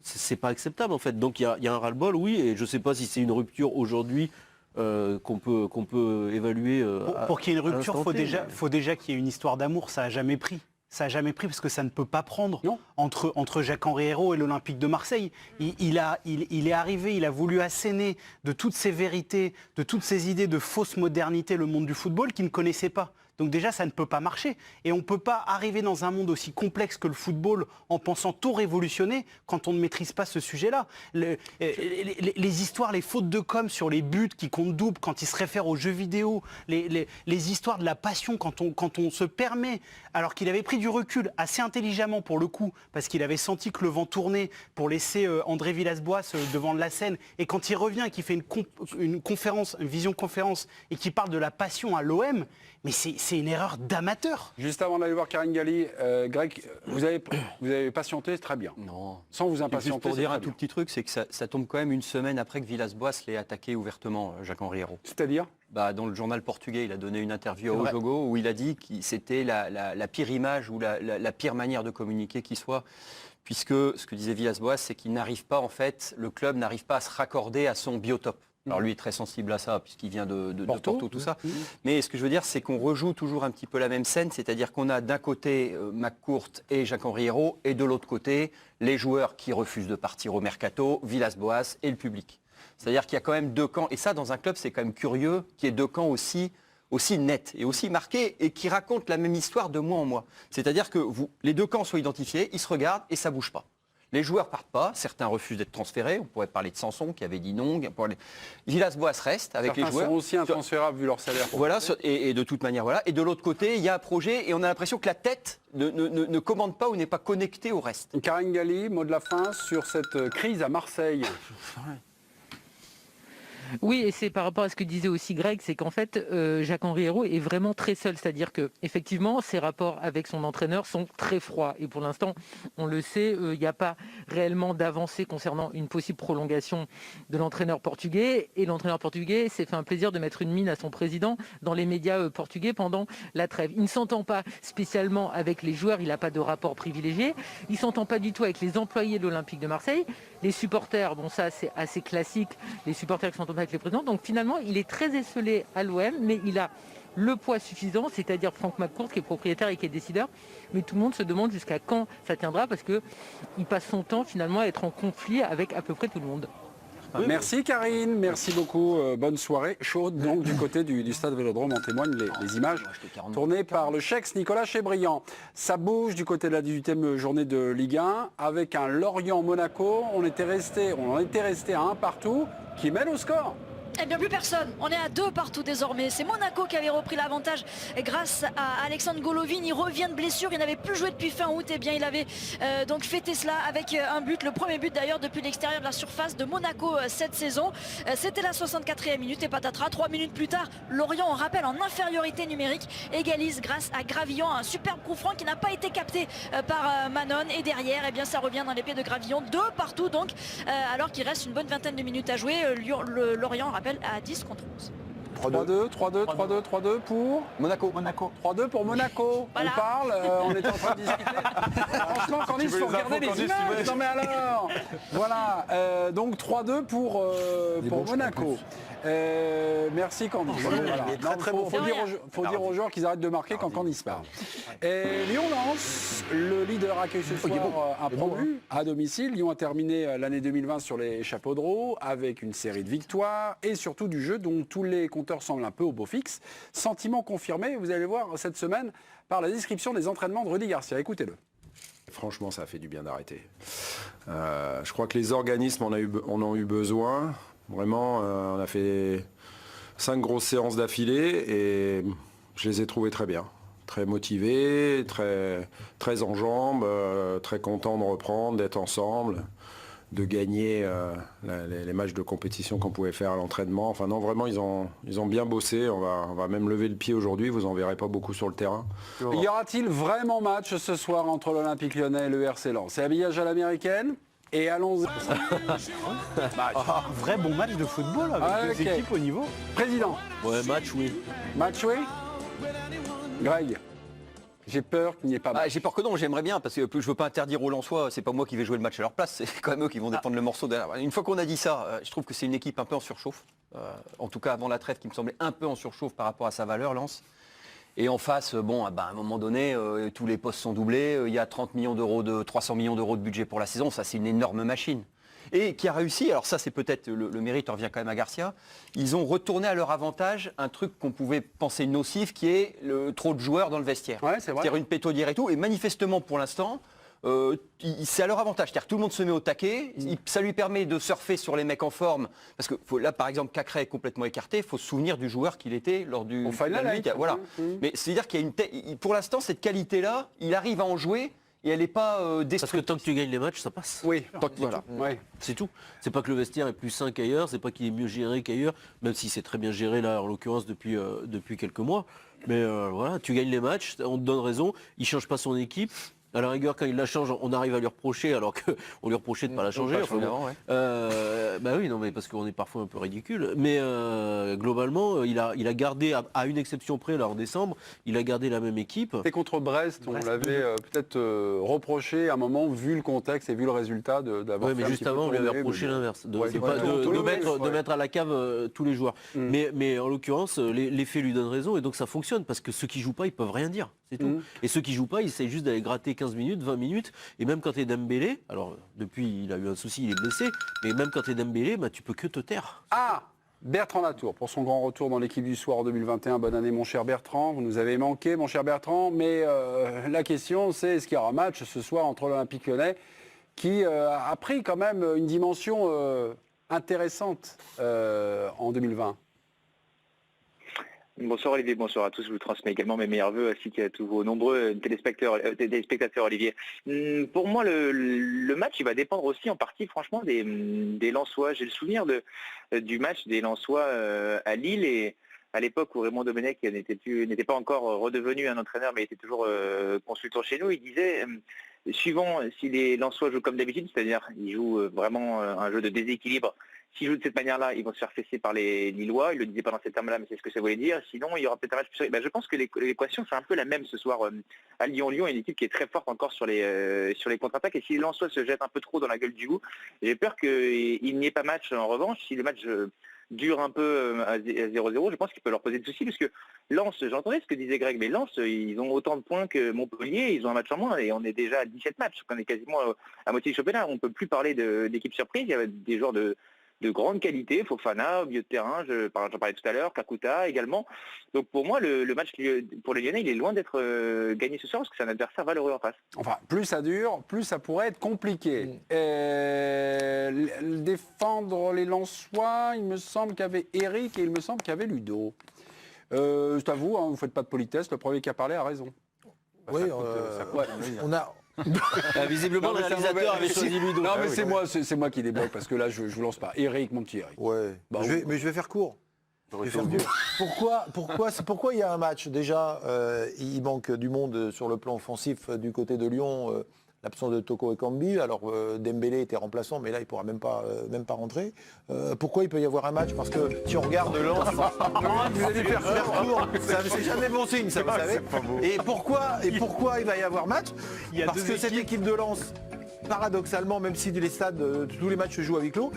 c'est pas acceptable en fait. Donc il y a un ras-le-bol, oui, et je ne sais pas si c'est une rupture aujourd'hui qu'on peut évaluer. Pour qu'il y ait une rupture, il faut déjà qu'il y ait une histoire d'amour, ça n'a jamais pris. Ça n'a jamais pris parce que ça ne peut pas prendre entre Jacques-Henri Hérault et l'Olympique de Marseille. Il est arrivé, il a voulu asséner de toutes ces vérités, de toutes ces idées de fausse modernité le monde du football qu'il ne connaissait pas. Donc déjà, ça ne peut pas marcher. Et on ne peut pas arriver dans un monde aussi complexe que le football en pensant tout révolutionner quand on ne maîtrise pas ce sujet-là. Les histoires, les fautes de com sur les buts qui comptent double quand ils se réfèrent aux jeux vidéo, les histoires de la passion quand on se permet, alors qu'il avait pris du recul assez intelligemment pour le coup, parce qu'il avait senti que le vent tournait pour laisser André Villas-Boas devant la scène. Et quand il revient et qu'il fait une conférence, une vision conférence, et qu'il parle de la passion à l'OM, mais c'est une erreur d'amateur. Juste avant d'aller voir Karine Galli, Greg, vous avez patienté, c'est très bien. Non. Sans vous impatienter. Juste pour dire un tout petit truc, c'est que ça tombe quand même une semaine après que Villas-Boas l'ait attaqué ouvertement, Jacques-Henri Hérault. C'est-à-dire dans le journal portugais, il a donné une interview à Ojogo où il a dit que c'était la pire image ou la pire manière de communiquer qui soit. Puisque ce que disait Villas-Boas, c'est qu'il n'arrive pas, en fait, le club n'arrive pas à se raccorder à son biotope. Alors lui est très sensible à ça, puisqu'il vient de Porto, tout ça. Mais ce que je veux dire, c'est qu'on rejoue toujours un petit peu la même scène, c'est-à-dire qu'on a d'un côté McCourt et Jacques-Henri Hérault, et de l'autre côté, les joueurs qui refusent de partir au mercato, Villas-Boas et le public. C'est-à-dire qu'il y a quand même deux camps, et ça, dans un club, c'est quand même curieux qu'il y ait deux camps aussi aussi net et aussi marqué et qui raconte la même histoire de mois en mois. C'est-à-dire que les deux camps sont identifiés, ils se regardent et ça bouge pas. Les joueurs partent pas, certains refusent d'être transférés. On pourrait parler de Sanson qui avait dit non. Villas-Boas reste avec Certains les joueurs. sont aussi intransférables vu leur salaire. Voilà, et de toute manière, voilà. Et de l'autre côté, il y a un projet et on a l'impression que la tête ne commande pas ou n'est pas connectée au reste. Karine Galli, mot de la fin sur cette crise à Marseille. Oui, et c'est par rapport à ce que disait aussi Greg, c'est qu'en fait, Jacques-Henri Hérault est vraiment très seul. C'est-à-dire que effectivement, ses rapports avec son entraîneur sont très froids. Et pour l'instant, on le sait, il n'y a pas réellement d'avancée concernant une possible prolongation de l'entraîneur portugais. Et l'entraîneur portugais s'est fait un plaisir de mettre une mine à son président dans les médias portugais pendant la trêve. Il ne s'entend pas spécialement avec les joueurs, il n'a pas de rapport privilégié. Il ne s'entend pas du tout avec les employés de l'Olympique de Marseille. Les supporters, bon ça c'est assez classique, les supporters qui s'entendent avec les présidents. Donc finalement, il est très esselé à l'OM, mais il a le poids suffisant, c'est-à-dire Franck McCourt qui est propriétaire et qui est décideur. Mais tout le monde se demande jusqu'à quand ça tiendra parce qu'il passe son temps finalement à être en conflit avec à peu près tout le monde. Merci Karine, merci beaucoup. Bonne soirée chaude donc du côté du stade Vélodrome. En témoignent les images tournées par le Chex Nicolas Chebriand. Ça bouge du côté de la 18e journée de Ligue 1 avec un Lorient-Monaco. On en était resté à 1 partout qui mène au score. Eh bien plus personne, on est à 2 partout désormais. C'est Monaco qui avait repris l'avantage grâce à Alexandre Golovin. Il revient de blessure, il n'avait plus joué depuis fin août. Eh bien il avait donc fêté cela avec un but, le premier but d'ailleurs depuis l'extérieur de la surface de Monaco cette saison. C'était la 64e minute et patatras. 3 minutes plus tard, Lorient, on rappelle, en infériorité numérique, égalise grâce à Gravillon, un superbe coup franc qui n'a pas été capté par Manon. Et derrière, eh bien ça revient dans les pieds de Gravillon. 2 partout donc, alors qu'il reste une bonne vingtaine de minutes à jouer. Lorient, on rappelle, à 10 contre 11. 3-2 pour Monaco. 3-2 pour Monaco. Voilà. On parle, on est en train de discuter. Franchement, Candice, il faut regarder les images. Non mais alors voilà, donc 3-2 pour Monaco. Merci Candice. Voilà. Faut dire aux joueurs qu'ils arrêtent de marquer quand Candice parle. Lyon-Lens, le leader accueille ce soir un promu à domicile. Lyon a terminé l'année 2020 sur les chapeaux de roue avec une série de victoires et surtout du jeu dont tous les compteurs semblent un peu au beau fixe. Sentiment confirmé, vous allez voir cette semaine par la description des entraînements de Rudy Garcia. Écoutez-le. Franchement, ça a fait du bien d'arrêter. Je crois que les organismes en ont eu besoin. Vraiment, on a fait 5 grosses séances d'affilée et je les ai trouvés très bien. Très motivés, très en jambes, très contents de reprendre, d'être ensemble, de gagner les matchs de compétition qu'on pouvait faire à l'entraînement. Enfin non, vraiment, ils ont bien bossé. On va même lever le pied aujourd'hui. Vous en verrez pas beaucoup sur le terrain. Y aura-t-il vraiment match ce soir entre l'Olympique Lyonnais et le RC Lens? C'est habillage à l'américaine. Et allons-y. Un vrai bon match de football avec deux équipes au niveau. Président. Ouais, match oui. Match oui. Greg. J'ai peur qu'il n'y ait pas match. J'ai peur que non, j'aimerais bien, parce que je ne veux pas interdire aux Lensois, c'est pas moi qui vais jouer le match à leur place, c'est quand même eux qui vont défendre le morceau derrière. Une fois qu'on a dit ça, je trouve que c'est une équipe un peu en surchauffe. En tout cas avant la trêve qui me semblait un peu en surchauffe par rapport à sa valeur, Lens. Et en face, à un moment donné, tous les postes sont doublés, il y a 300 millions d'euros de budget pour la saison, ça c'est une énorme machine. Et qui a réussi, alors ça c'est peut-être le mérite, revient quand même à Garcia, ils ont retourné à leur avantage un truc qu'on pouvait penser nocif, qui est trop de joueurs dans le vestiaire. Ouais, c'est vrai. C'est-à-dire une pétaudière et tout, et manifestement pour l'instant, c'est à leur avantage. C'est-à-dire que tout le monde se met au taquet, ça lui permet de surfer sur les mecs en forme, parce que là par exemple Cacré est complètement écarté, il faut se souvenir du joueur qu'il était lors du Final Eight. Voilà. Mais c'est-à-dire qu'il y a pour l'instant cette qualité-là, il arrive à en jouer et elle n'est pas destructrice. Parce que tant que tu gagnes les matchs, ça passe. Oui, voilà. Ouais. C'est tout. C'est pas que le vestiaire est plus sain qu'ailleurs, c'est pas qu'il est mieux géré qu'ailleurs, même si c'est très bien géré là en l'occurrence depuis quelques mois. Mais voilà, tu gagnes les matchs, on te donne raison, il change pas son équipe. À la rigueur, quand il la change, on arrive à lui reprocher, alors qu'on lui reprochait de ne pas la changer. Bah oui, non, mais parce qu'on est parfois un peu ridicule. Mais globalement, il a gardé, à une exception près, là en décembre, il a gardé la même équipe. Et contre Brest, on l'avait peut-être reproché à un moment, vu le contexte et vu le résultat d'avoir. Oui, mais juste avant, on lui avait reproché l'inverse, de mettre à la cave tous les joueurs. Mais en l'occurrence, les faits lui donnent raison, et donc ça fonctionne, parce que ceux qui jouent pas, ils peuvent rien dire. C'est tout. Et ceux qui jouent pas, ils essayent juste d'aller gratter 15 minutes, 20 minutes. Et même quand tu es Dembélé, alors depuis il a eu un souci, il est blessé, mais même quand tu es Dembélé, tu peux que te taire. Ah, Bertrand Latour, pour son grand retour dans l'équipe du soir en 2021. Bonne année mon cher Bertrand, vous nous avez manqué mon cher Bertrand, mais la question c'est est-ce qu'il y aura un match ce soir entre l'Olympique Lyonnais qui a pris quand même une dimension intéressante en 2020. Bonsoir Olivier, bonsoir à tous. Je vous transmets également mes meilleurs voeux ainsi qu'à tous vos nombreux téléspectateurs Olivier. Pour moi, le match il va dépendre aussi en partie franchement des Lensois. J'ai le souvenir du match des Lensois à Lille et à l'époque où Raymond Domenech n'était pas encore redevenu un entraîneur mais était toujours consultant chez nous. Il disait, suivant si les Lensois jouent comme d'habitude, c'est-à-dire ils jouent vraiment un jeu de déséquilibre. S'ils jouent de cette manière-là, ils vont se faire fesser par les Lillois. Il ne le disait pas dans ces termes-là, mais c'est ce que ça voulait dire. Sinon, il y aura peut-être un match plus... je pense que l'équation, c'est un peu la même ce soir à Lyon. Lyon est une équipe qui est très forte encore sur les contre-attaques. Et si les Lensois se jettent un peu trop dans la gueule du loup, j'ai peur qu'il n'y ait pas match en revanche. Si le match dure un peu à 0-0, je pense qu'il peut leur poser de soucis. Parce que Lens, j'entendais ce que disait Greg, mais Lens, ils ont autant de points que Montpellier. Ils ont un match en moins et on est déjà à 17 matchs. On est quasiment à moitié du championnat. On ne peut plus parler d'équipe surprise. Il y a des joueurs de grande qualité, Fofana au milieu de terrain, j'en parlais tout à l'heure, Kakuta également. Donc pour moi, le match pour les Lyonnais, il est loin d'être gagné ce soir parce que c'est un adversaire valeureux en face. Enfin, plus ça dure, plus ça pourrait être compliqué. Défendre les Lensois, il me semble qu'il y avait Eric et il me semble qu'il y avait Ludo. Je t'avoue, vous ne faites pas de politesse, le premier qui a parlé a raison. Oui, on a... visiblement, le réalisateur avait choisi Ludo. Non, mais c'est moi qui débloque parce que là, je ne vous lance pas. Eric, mon petit Eric. Ouais. Mais je vais faire court. Pourquoi il y a un match? Déjà, il manque du monde sur le plan offensif du côté de Lyon. L'absence de Toko Ekambi. Alors Dembélé était remplaçant, mais là il ne pourra même pas rentrer. Pourquoi il peut y avoir un match? Parce que si on regarde Lens, vous allez faire court. C'est jamais bon signe, ça vous savez. Et pourquoi il va y avoir match? Parce que cette équipe de Lens, paradoxalement, même si les stades, tous les matchs se jouent à huis clos,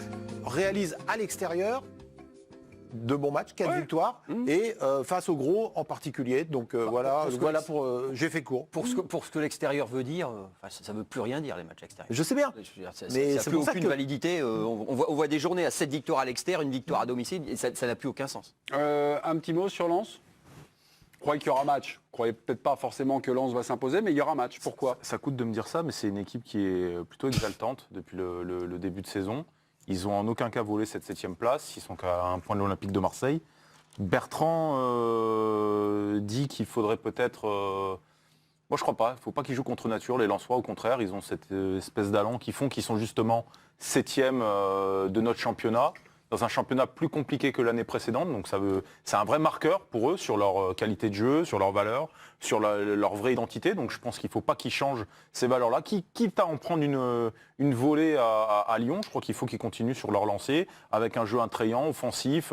réalise à l'extérieur de bons matchs, 4 victoires, et face au gros en particulier. Donc voilà pour j'ai fait court. Pour ce que l'extérieur veut dire, ça ne veut plus rien dire les matchs extérieurs. Je sais bien. Mais ça n'a plus aucune validité. On voit des journées à 7 victoires à l'extérieur, une victoire à domicile, et ça n'a plus aucun sens. Un petit mot sur Lens? Vous croyez qu'il y aura match? Vous croyez peut-être pas forcément que Lens va s'imposer, mais il y aura match. Pourquoi? Ça coûte de me dire ça, mais c'est une équipe qui est plutôt exaltante depuis le début de saison. Ils n'ont en aucun cas volé cette 7e place. Ils sont qu'à un point de l'Olympique de Marseille. Bertrand dit qu'il faudrait peut-être... Moi, je crois pas. Il ne faut pas qu'ils jouent contre nature. Les Lensois, au contraire, ils ont cette espèce d'allant qui font qu'ils sont justement 7e de notre championnat, dans un championnat plus compliqué que l'année précédente. Donc c'est un vrai marqueur pour eux sur leur qualité de jeu, sur leurs valeurs, sur leur vraie identité. Donc je pense qu'il ne faut pas qu'ils changent ces valeurs-là. Quitte à en prendre une volée à Lyon, je crois qu'il faut qu'ils continuent sur leur lancée, avec un jeu attrayant, offensif,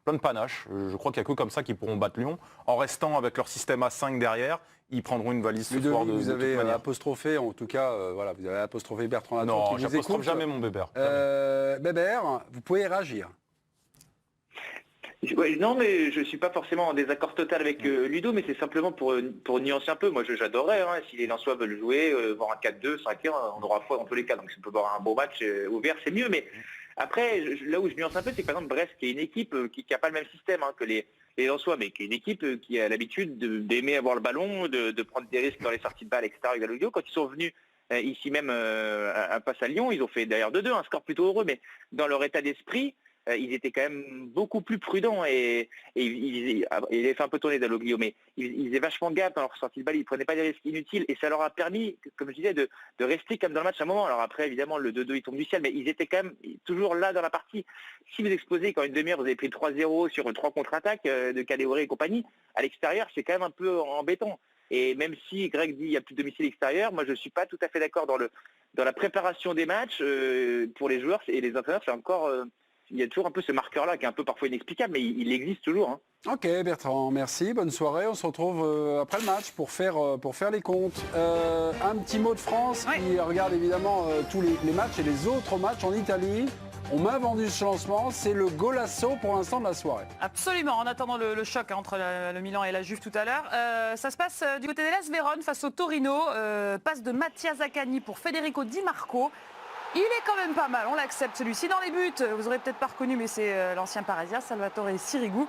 plein de panache. Je crois qu'il n'y a que comme ça qu'ils pourront battre Lyon. En restant avec leur système A5 derrière, ils prendront une valise ce soir de vous avez toute manière. apostrophé, en tout cas, voilà, vous avez apostrophé Bertrand Latour. Non, j'apostrophe jamais mon Bébert. Bébert, vous pouvez réagir. Non, mais je ne suis pas forcément en désaccord total avec Ludo, mais c'est simplement pour nuancer un peu. Moi, j'adorerais, si les Lensois veulent jouer, voir un 4-2, 5-1, on aura foi dans tous les cas. Donc, si on peut voir un beau match ouvert, c'est mieux. Mais après, là où je nuance un peu, c'est que par exemple Brest, qui est une équipe qui n'a pas le même système que les Lensois, mais qui est une équipe qui a l'habitude d'aimer avoir le ballon, de prendre des risques dans les sorties de balles, etc. avec Ludo. Quand ils sont venus ici même à Passe à Lyon, ils ont fait d'ailleurs 2-2, un score plutôt heureux, mais dans leur état d'esprit, ils étaient quand même beaucoup plus prudents et ils avaient fait un peu tourner Dalloglio, mais ils faisaient vachement gaffe dans leur sortie de balle, ils ne prenaient pas des risques inutiles et ça leur a permis, comme je disais, de rester comme dans le match à un moment. Alors après, évidemment, le 2-2 il tombe du ciel, mais ils étaient quand même toujours là dans la partie. Si vous explosez quand une demi-heure, vous avez pris 3-0 sur 3 contre-attaques de Caleoré et compagnie, à l'extérieur, c'est quand même un peu embêtant. Et même si Greg dit qu'il n'y a plus de domicile extérieur, moi je ne suis pas tout à fait d'accord dans la préparation des matchs pour les joueurs et les entraîneurs, c'est encore... il y a toujours un peu ce marqueur-là qui est un peu parfois inexplicable, mais il existe toujours. Ok Bertrand, merci, bonne soirée. On se retrouve après le match pour faire les comptes. Un petit mot de France qui regarde évidemment tous les matchs et les autres matchs en Italie. On m'a vendu ce lancement, c'est le golasso pour l'instant de la soirée. Absolument, en attendant le choc entre le Milan et la Juve tout à l'heure. Ça se passe du côté de l'AS Vérone face au Torino. Passe de Mattia Zaccagni pour Federico Di Marco. Il est quand même pas mal, on l'accepte celui-ci. Dans les buts, vous aurez peut-être pas reconnu, mais c'est l'ancien parisien, Salvatore Sirigu.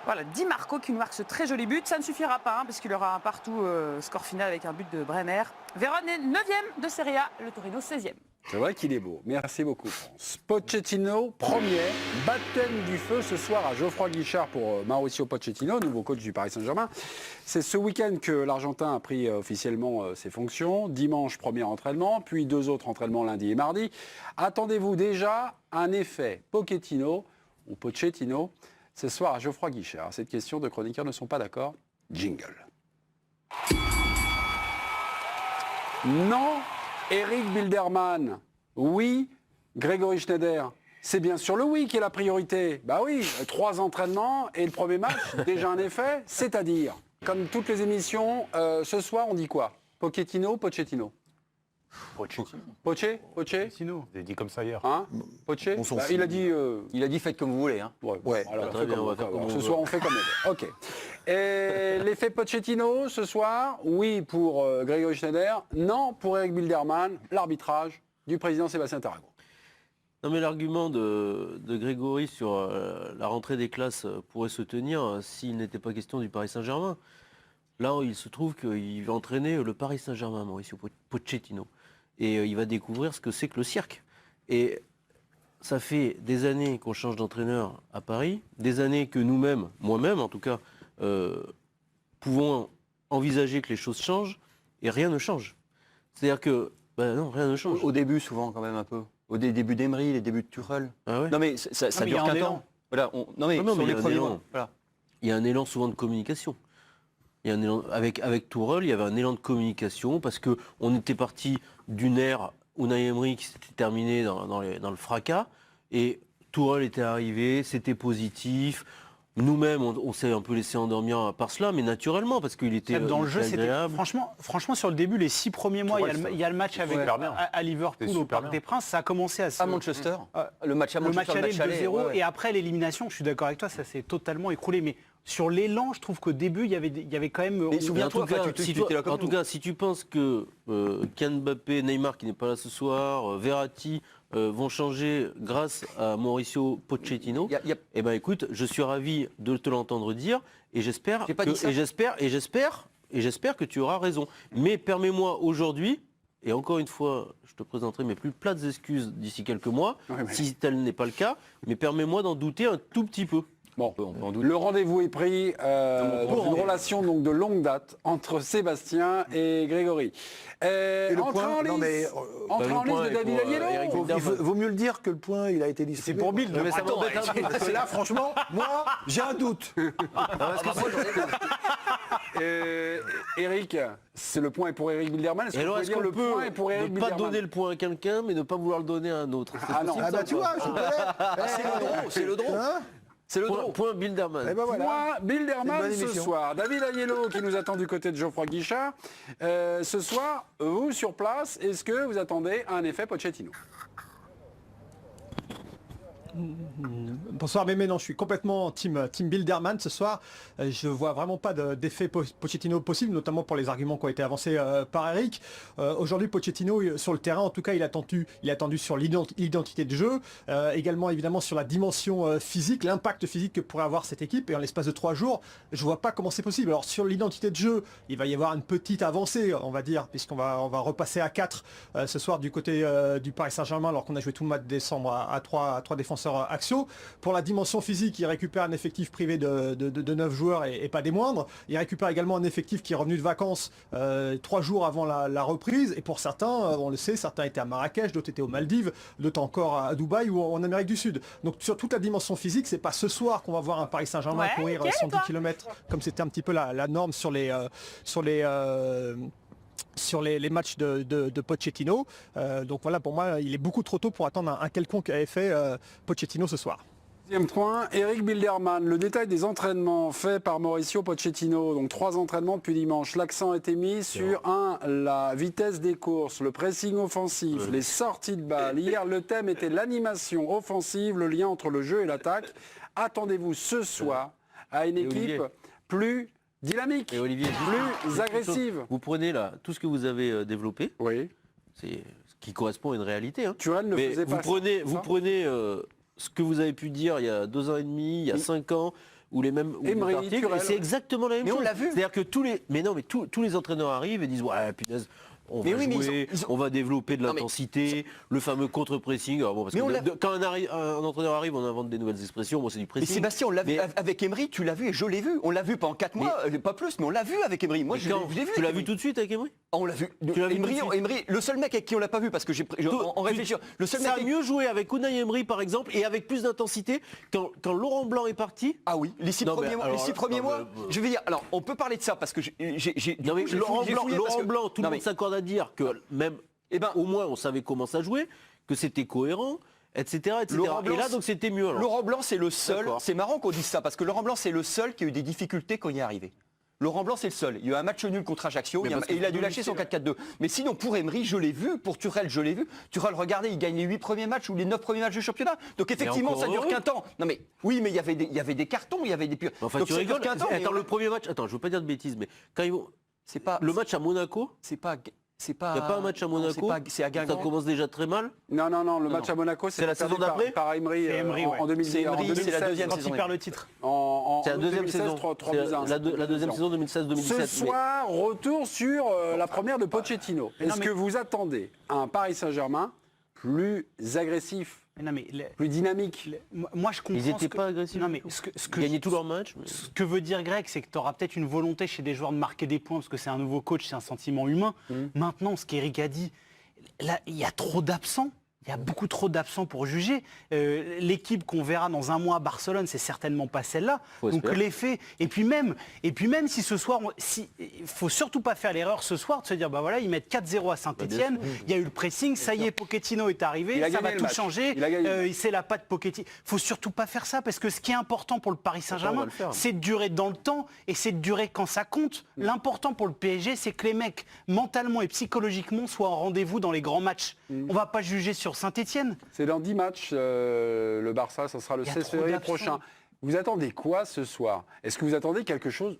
Voilà, Di Marco qui nous marque ce très joli but. Ça ne suffira pas, parce qu'il aura un partout score final avec un but de Bremer. Vérone est 9e de Serie A, le Torino 16e. C'est vrai qu'il est beau. Merci beaucoup, France. Pochettino, premier. Baptême du feu ce soir à Geoffroy Guichard pour Mauricio Pochettino, nouveau coach du Paris Saint-Germain. C'est ce week-end que l'Argentin a pris officiellement ses fonctions. Dimanche, premier entraînement, puis 2 autres entraînements lundi et mardi. Attendez-vous déjà un effet Pochettino ou Pochettino ce soir à Geoffroy Guichard. Cette question de chroniqueurs ne sont pas d'accord. Jingle. Non, Eric Bilderman. Oui, Grégory Schneider. C'est bien sûr le oui qui est la priorité. Bah oui, 3 entraînements et le premier match, déjà un effet, c'est-à-dire, comme toutes les émissions, ce soir on dit quoi? Pochettino, Pochettino. Pochettino. J'ai dit comme ça hier. Hein? Poché bah, il a dit faites comme vous voulez. Hein. Ouais. Alors, ce soir on fait comme on veut. Ok. Et l'effet Pochettino ce soir, oui pour Grégory Schneider, non pour Eric Bilderman, l'arbitrage du président Sébastien Tarago. Non mais l'argument de Grégory sur la rentrée des classes pourrait se tenir s'il n'était pas question du Paris Saint-Germain. Là, il se trouve qu'il va entraîner le Paris Saint-Germain, Mauricio Pochettino. Et il va découvrir ce que c'est que le cirque. Et ça fait des années qu'on change d'entraîneur à Paris, des années que nous-mêmes, moi-même en tout cas, pouvons envisager que les choses changent, et rien ne change. C'est-à-dire que, non, rien ne change. Au début, souvent, quand même, un peu. Au début d'Emery, les débuts de Tuchel. Ah ouais. Non, mais ça dure qu'un temps. Voilà, non, mais sur les premiers mois. Voilà. Il y a un élan souvent de communication. Il y a un élan, avec Tourelle, il y avait un élan de communication parce qu'on était parti d'une ère Unai Emery qui s'était terminée dans le fracas et Tourelle était arrivé, c'était positif. Nous-mêmes, on s'est un peu laissé endormir par cela, mais naturellement, parce qu'il était dans le jeu, agréable. Franchement, sur le début, les 6 premiers mois, il y a le match à Liverpool au Parc des Princes, ça a commencé à Manchester. Le match à Manchester, le match aller, 2-0, et après l'élimination, je suis d'accord avec toi, ça s'est totalement écroulé. Mais sur l'élan, je trouve qu'au début, il y avait quand même... Souviens-toi, en tout cas, si tu penses que Kylian Mbappé, Neymar qui n'est pas là ce soir, Verratti vont changer grâce à Mauricio Pochettino, eh ben écoute, je suis ravi de te l'entendre dire et j'espère que tu auras raison. Mais permets-moi aujourd'hui, et encore une fois, je te présenterai mes plus plates excuses d'ici quelques mois, si tel n'est pas le cas, mais permets-moi d'en douter un tout petit peu. Bon, le rendez-vous est pris dans une relation donc, de longue date entre Sébastien et Grégory. Entrée en lice de David Aguilar. Il vaut mieux le dire que le point il a été distribué. C'est pour Bill. Parce que là, franchement, moi, j'ai un doute. Eric, c'est le point est pour Eric Bilderman. Est-ce qu'on peut ne pas donner le point à quelqu'un, mais ne pas vouloir le donner à un autre? Ah non, tu vois, c'est le drôle. C'est le point Bilderman. Et ben voilà. Point Bilderman ce soir. David Aguilar qui nous attend du côté de Geoffroy Guichard. Ce soir, vous sur place, est-ce que vous attendez un effet Pochettino? Bonsoir Mémé, non, je suis complètement team Bilderman ce soir. Je vois vraiment pas d'effet Pochettino possible, notamment pour les arguments qui ont été avancés par Eric. Aujourd'hui, Pochettino, sur le terrain, en tout cas, il a attendu sur l'identité de jeu, également évidemment sur la dimension physique, l'impact physique que pourrait avoir cette équipe. Et en l'espace de 3 jours, je vois pas comment c'est possible. Alors sur l'identité de jeu, il va y avoir une petite avancée, on va dire, puisqu'on va repasser à 4 ce soir du côté du Paris Saint-Germain, alors qu'on a joué tout le mois de décembre à 3 défenseurs axiaux. Pour la dimension physique, il récupère un effectif privé de 9 joueurs et pas des moindres. Il récupère également un effectif qui est revenu de vacances 3 jours avant la reprise. Et pour certains, on le sait, certains étaient à Marrakech, d'autres étaient aux Maldives, d'autres encore à Dubaï ou en Amérique du Sud. Donc sur toute la dimension physique, c'est pas ce soir qu'on va voir un Paris Saint-Germain courir 110 km comme c'était un petit peu la norme sur les matchs de Pochettino. Donc voilà, pour moi, il est beaucoup trop tôt pour attendre un quelconque effet Pochettino ce soir. Deuxième point, Eric Bilderman, le détail des entraînements faits par Mauricio Pochettino, donc 3 entraînements depuis dimanche. L'accent a été mis sur la vitesse des courses, le pressing offensif, les sorties de balles. Hier, le thème était l'animation offensive, le lien entre le jeu et l'attaque. Attendez-vous ce soir à une équipe plus dynamique, et Olivier, plus agressive. Vous prenez là tout ce que vous avez développé. Oui. C'est ce qui correspond à une réalité. Hein. Turel ne Mais faisait vous pas prenez, ça. vous prenez ce que vous avez pu dire il y a 2 ans et demi, il y a 5 ans, ou les mêmes Emery, articles, Turel, et c'est exactement la même Mais chose. on l'a vu. C'est-à-dire que tous les entraîneurs arrivent et disent ouais punaise, on Mais va oui, mais jouer, ils ont- on va développer de Non, mais- l'intensité, le fameux contre-pressing. Alors bon, parce Mais que on l'a- quand un entraîneur arrive, on invente des nouvelles expressions. Bon, c'est du Mais pressing. Sébastien, on l'a vu Mais- avec Emery, tu l'as vu et je l'ai vu. On l'a vu pendant 4 mois, pas plus, mais on l'a vu avec Emery. Moi, Mais je quand l'ai vu. tu l'as avec vu Emery. tout de suite avec Emery? Ah, on l'a vu. Tu l'as vu tout de suite Emery, le seul mec avec qui on l'a pas vu, parce que en réfléchissant, le seul Ça mec a mieux joué avec Unai Emery par exemple et avec plus d'intensité quand Laurent Blanc est parti. Ah oui, les 6 Non, mais premiers mois. alors, Les 6 premiers non, mois. mais, Je veux dire, alors on peut parler de ça parce que Non, mais Laurent Blanc, tout le monde s'accorde à dire que même au moins on savait comment ça jouait, que c'était cohérent, etc. Laurent Blanc, et là donc c'était mieux. Alors. Laurent Blanc, c'est le seul. D'accord. C'est marrant qu'on dise ça parce que Laurent Blanc, c'est le seul qui a eu des difficultés quand il est arrivé. Laurent Blanc, c'est le seul. Il y a eu un match nul contre Ajaccio et il a dû lâcher son 4-4-2. Mais sinon, pour Emery, je l'ai vu. Pour Turel, je l'ai vu. Turel, regardez, il gagne les 8 premiers matchs ou les 9 premiers matchs du championnat. Donc effectivement, ça dure qu'un temps. Non mais oui, mais il y avait des cartons, il y avait des purs. Enfin, donc, tu ça dure rigoles. qu'un temps, mais Attends, on- le premier match. Attends, je veux pas dire de bêtises, mais quand ils vont. C'est pas. Le match à Monaco. C'est pas. Il n'y a pas un match à Monaco. C'est à Ça Guingamp. commence déjà très mal. Non, le match à Monaco, C'est la saison d'après. par Emery C'est Emery, en 2010. C'est Emery, en 2016, c'est la deuxième Quand saison. il perd le titre. C'est la deuxième 2016, saison. 3 C'est buts à 1, la deuxième saison 2016-2017. Ce soir, retour sur la première de Pochettino. Est-ce que vous attendez un Paris Saint-Germain plus agressif, Non, mais plus dynamique? moi, je comprends. Ils n'étaient pas agressifs. Non, mais Ils gagnaient tous leurs matchs. mais- Ce que veut dire Greg, c'est que tu auras peut-être une volonté chez des joueurs de marquer des points parce que c'est un nouveau coach, c'est un sentiment humain. Maintenant, ce qu'Eric a dit, là, il y a trop d'absents. Il y a beaucoup trop d'absents pour juger. L'équipe qu'on verra dans un mois à Barcelone, c'est certainement pas celle-là. Faut Donc espérer. l'effet. Et puis même si ce soir, il faut surtout pas faire l'erreur ce soir de se dire bah voilà, ils mettent 4-0 à Saint-Etienne. Il y a eu le pressing, ça y est, Pochettino est arrivé, Il a ça gagné va le tout match. changer. Il a gagné le match. C'est la patte Pochettino. Faut surtout pas faire ça parce que ce qui est important pour le Paris on va Saint-Germain, le faire. c'est de durer dans le temps et c'est de durer quand ça compte. L'important pour le PSG, c'est que les mecs, mentalement et psychologiquement, soient en rendez-vous dans les grands matchs. On va pas juger sur Saint-Etienne. C'est dans 10 matchs, le Barça, ça sera le Il y a 16 trop février d'absents. prochain. Vous attendez quoi ce soir? Est-ce que vous attendez quelque chose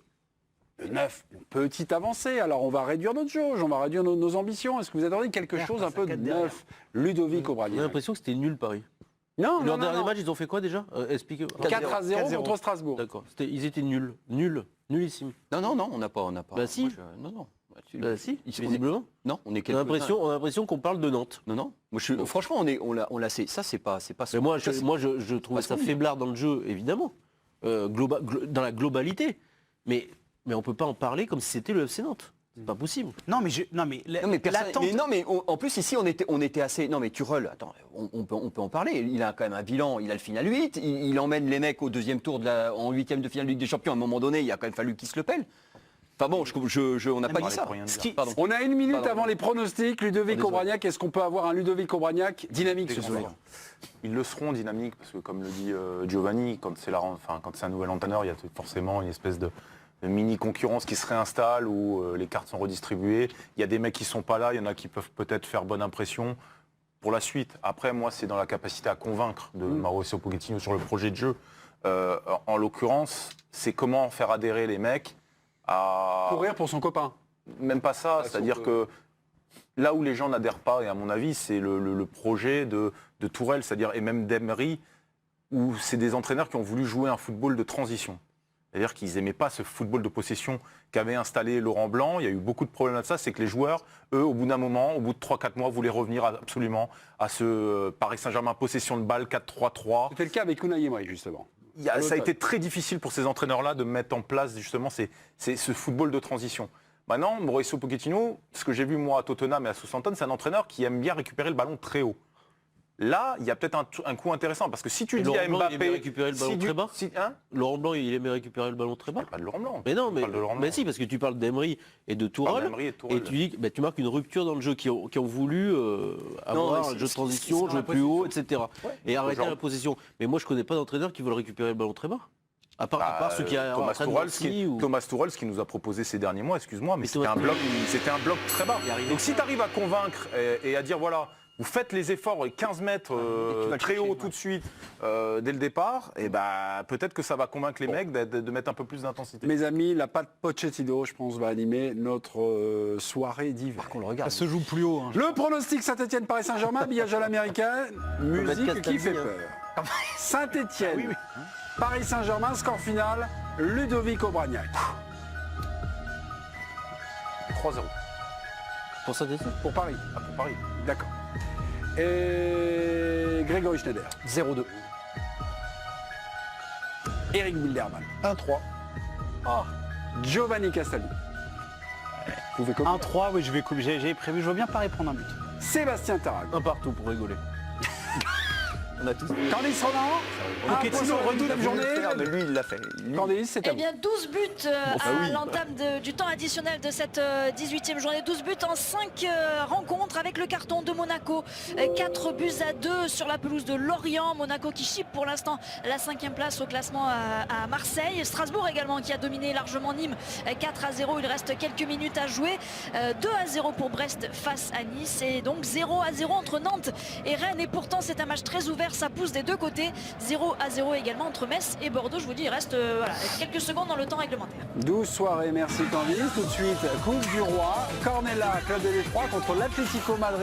de neuf? Une petite avancée, alors on va réduire notre jauge, on va réduire nos ambitions. Est-ce que vous attendez quelque Merde, chose pas un peu de 5-4 derrière. neuf? Ludovic J'ai Aubragnac. l'impression que c'était nul Paris. Non, Leur non, dernier non. match, ils ont fait quoi déjà Expliquez. 4-0 contre Strasbourg. D'accord. Ils étaient nuls. Nullissime. Non, on n'a pas. Bah si. Moi, non. Bah si, on est- visiblement. Non, on est On a l'impression qu'on parle de Nantes. Non. Moi, franchement, on l'a. Ça, c'est pas. Mais moi, ça, c'est- je trouve parce ça qu'on- faiblard dans le jeu, évidemment, dans la globalité. Mais on peut pas en parler comme si c'était le FC Nantes. C'est pas possible. Non, mais personne- en plus ici on était assez. Non mais Turel, attends, on peut en parler. Il a quand même un bilan. Il a le final 8. Il emmène les mecs au deuxième tour en huitième de finale de Ligue des Champions. À un moment donné, il a quand même fallu qu'ils se le pèlent. Enfin bon, on n'a pas dit ça. Pardon. On a une minute Pardon. avant les pronostics. Ludovic Désolé. Aubragnac, est-ce qu'on peut avoir un Ludovic Aubragnac dynamique ce soir? Ils le seront dynamiques parce que comme le dit Giovanni, quand c'est un nouvel entraîneur, il y a forcément une espèce de mini concurrence qui se réinstalle où les cartes sont redistribuées. Il y a des mecs qui sont pas là, il y en a qui peuvent peut-être faire bonne impression pour la suite. Après, moi, c'est dans la capacité à convaincre de Mauricio Pochettino sur le projet de jeu. En l'occurrence, c'est comment faire adhérer les mecs à Courir pour son copain. Même pas ça, c'est-à-dire que là où les gens n'adhèrent pas, et à mon avis, c'est le projet de Tourelle, c'est-à-dire et même d'Emery, où c'est des entraîneurs qui ont voulu jouer un football de transition. C'est-à-dire qu'ils n'aimaient pas ce football de possession qu'avait installé Laurent Blanc. Il y a eu beaucoup de problèmes de ça. C'est que les joueurs, eux, au bout d'un moment, au bout de 3-4 mois, voulaient revenir absolument à ce Paris Saint-Germain possession de balle 4-3-3. C'était le cas avec Unai Emery, justement. Ça a été très difficile pour ces entraîneurs-là de mettre en place justement ce football de transition. Maintenant, Mauricio Pochettino, ce que j'ai vu moi à Tottenham et à Southampton, c'est un entraîneur qui aime bien récupérer le ballon très haut. Là, il y a peut-être un coup intéressant parce que si tu dis à Laurent Blanc, il aimait Mbappé, récupérer le ballon très bas. Laurent Blanc, il aimait récupérer le ballon très bas. Pas de Laurent Blanc. Mais non, On parle de Laurent Blanc. mais si, parce que tu parles d'Emery et de Tourelle, et tu dis que tu marques une rupture dans le jeu qui ont voulu avoir un jeu de transition, jouer plus haut, etc. Et arrêter la possession. Mais moi, je connais pas d'entraîneur qui veut récupérer le ballon très bas. À part ceux qui Thomas Tuchel, ce qu'il nous a proposé ces derniers mois, excuse-moi, mais c'était un bloc très bas. Donc si tu arrives à convaincre et à dire voilà, vous faites les efforts 15 mètres très haut tout de suite dès le départ, et bah, peut-être que ça va convaincre les mecs de mettre un peu plus d'intensité. Mes amis, la patte Pochettino, je pense, va animer notre soirée d'hiver. On le regarde. Ça se joue plus haut. Hein. Le pronostic Saint-Etienne, Paris Saint-Germain, billage à l'américaine, musique qui fait peur. Saint-Etienne, Paris Saint-Germain, score final, Ludovic Obraniak. 3-0. Pour Saint-Etienne ? Pour Paris. Ah, pour Paris. D'accord. Et Grégory Schneider. 0-2. Eric Wilderman. 1-3. Giovanni Castaldi. Vous pouvez commenter. 1-3, oui, j'ai prévu, je veux bien Paris prendre un but. Sébastien Tarag. Un partout pour rigoler. On a tous. Candice Roland. Pochettino redouble la journée. Mais lui, il l'a fait. Candice, c'est à Eh vous. bien 12 buts à l'entame du temps additionnel de cette 18e journée. 12 buts en 5 rencontres avec le carton de Monaco. 4 buts à 2 sur la pelouse de Lorient. Monaco qui chipe pour l'instant la 5e place au classement à Marseille. Strasbourg également qui a dominé largement Nîmes 4-0. Il reste quelques minutes à jouer. 2-0 pour Brest face à Nice. Et donc 0-0 entre Nantes et Rennes. Et pourtant c'est un match très ouvert. Ça pousse des deux côtés. 0-0 également entre Metz et Bordeaux. Je vous dis, il reste quelques secondes dans le temps réglementaire. 12 soirées, merci Candice. Tout de suite, Coupe du Roi. Cornella, club de l'Étroit contre l'Atlético Madrid.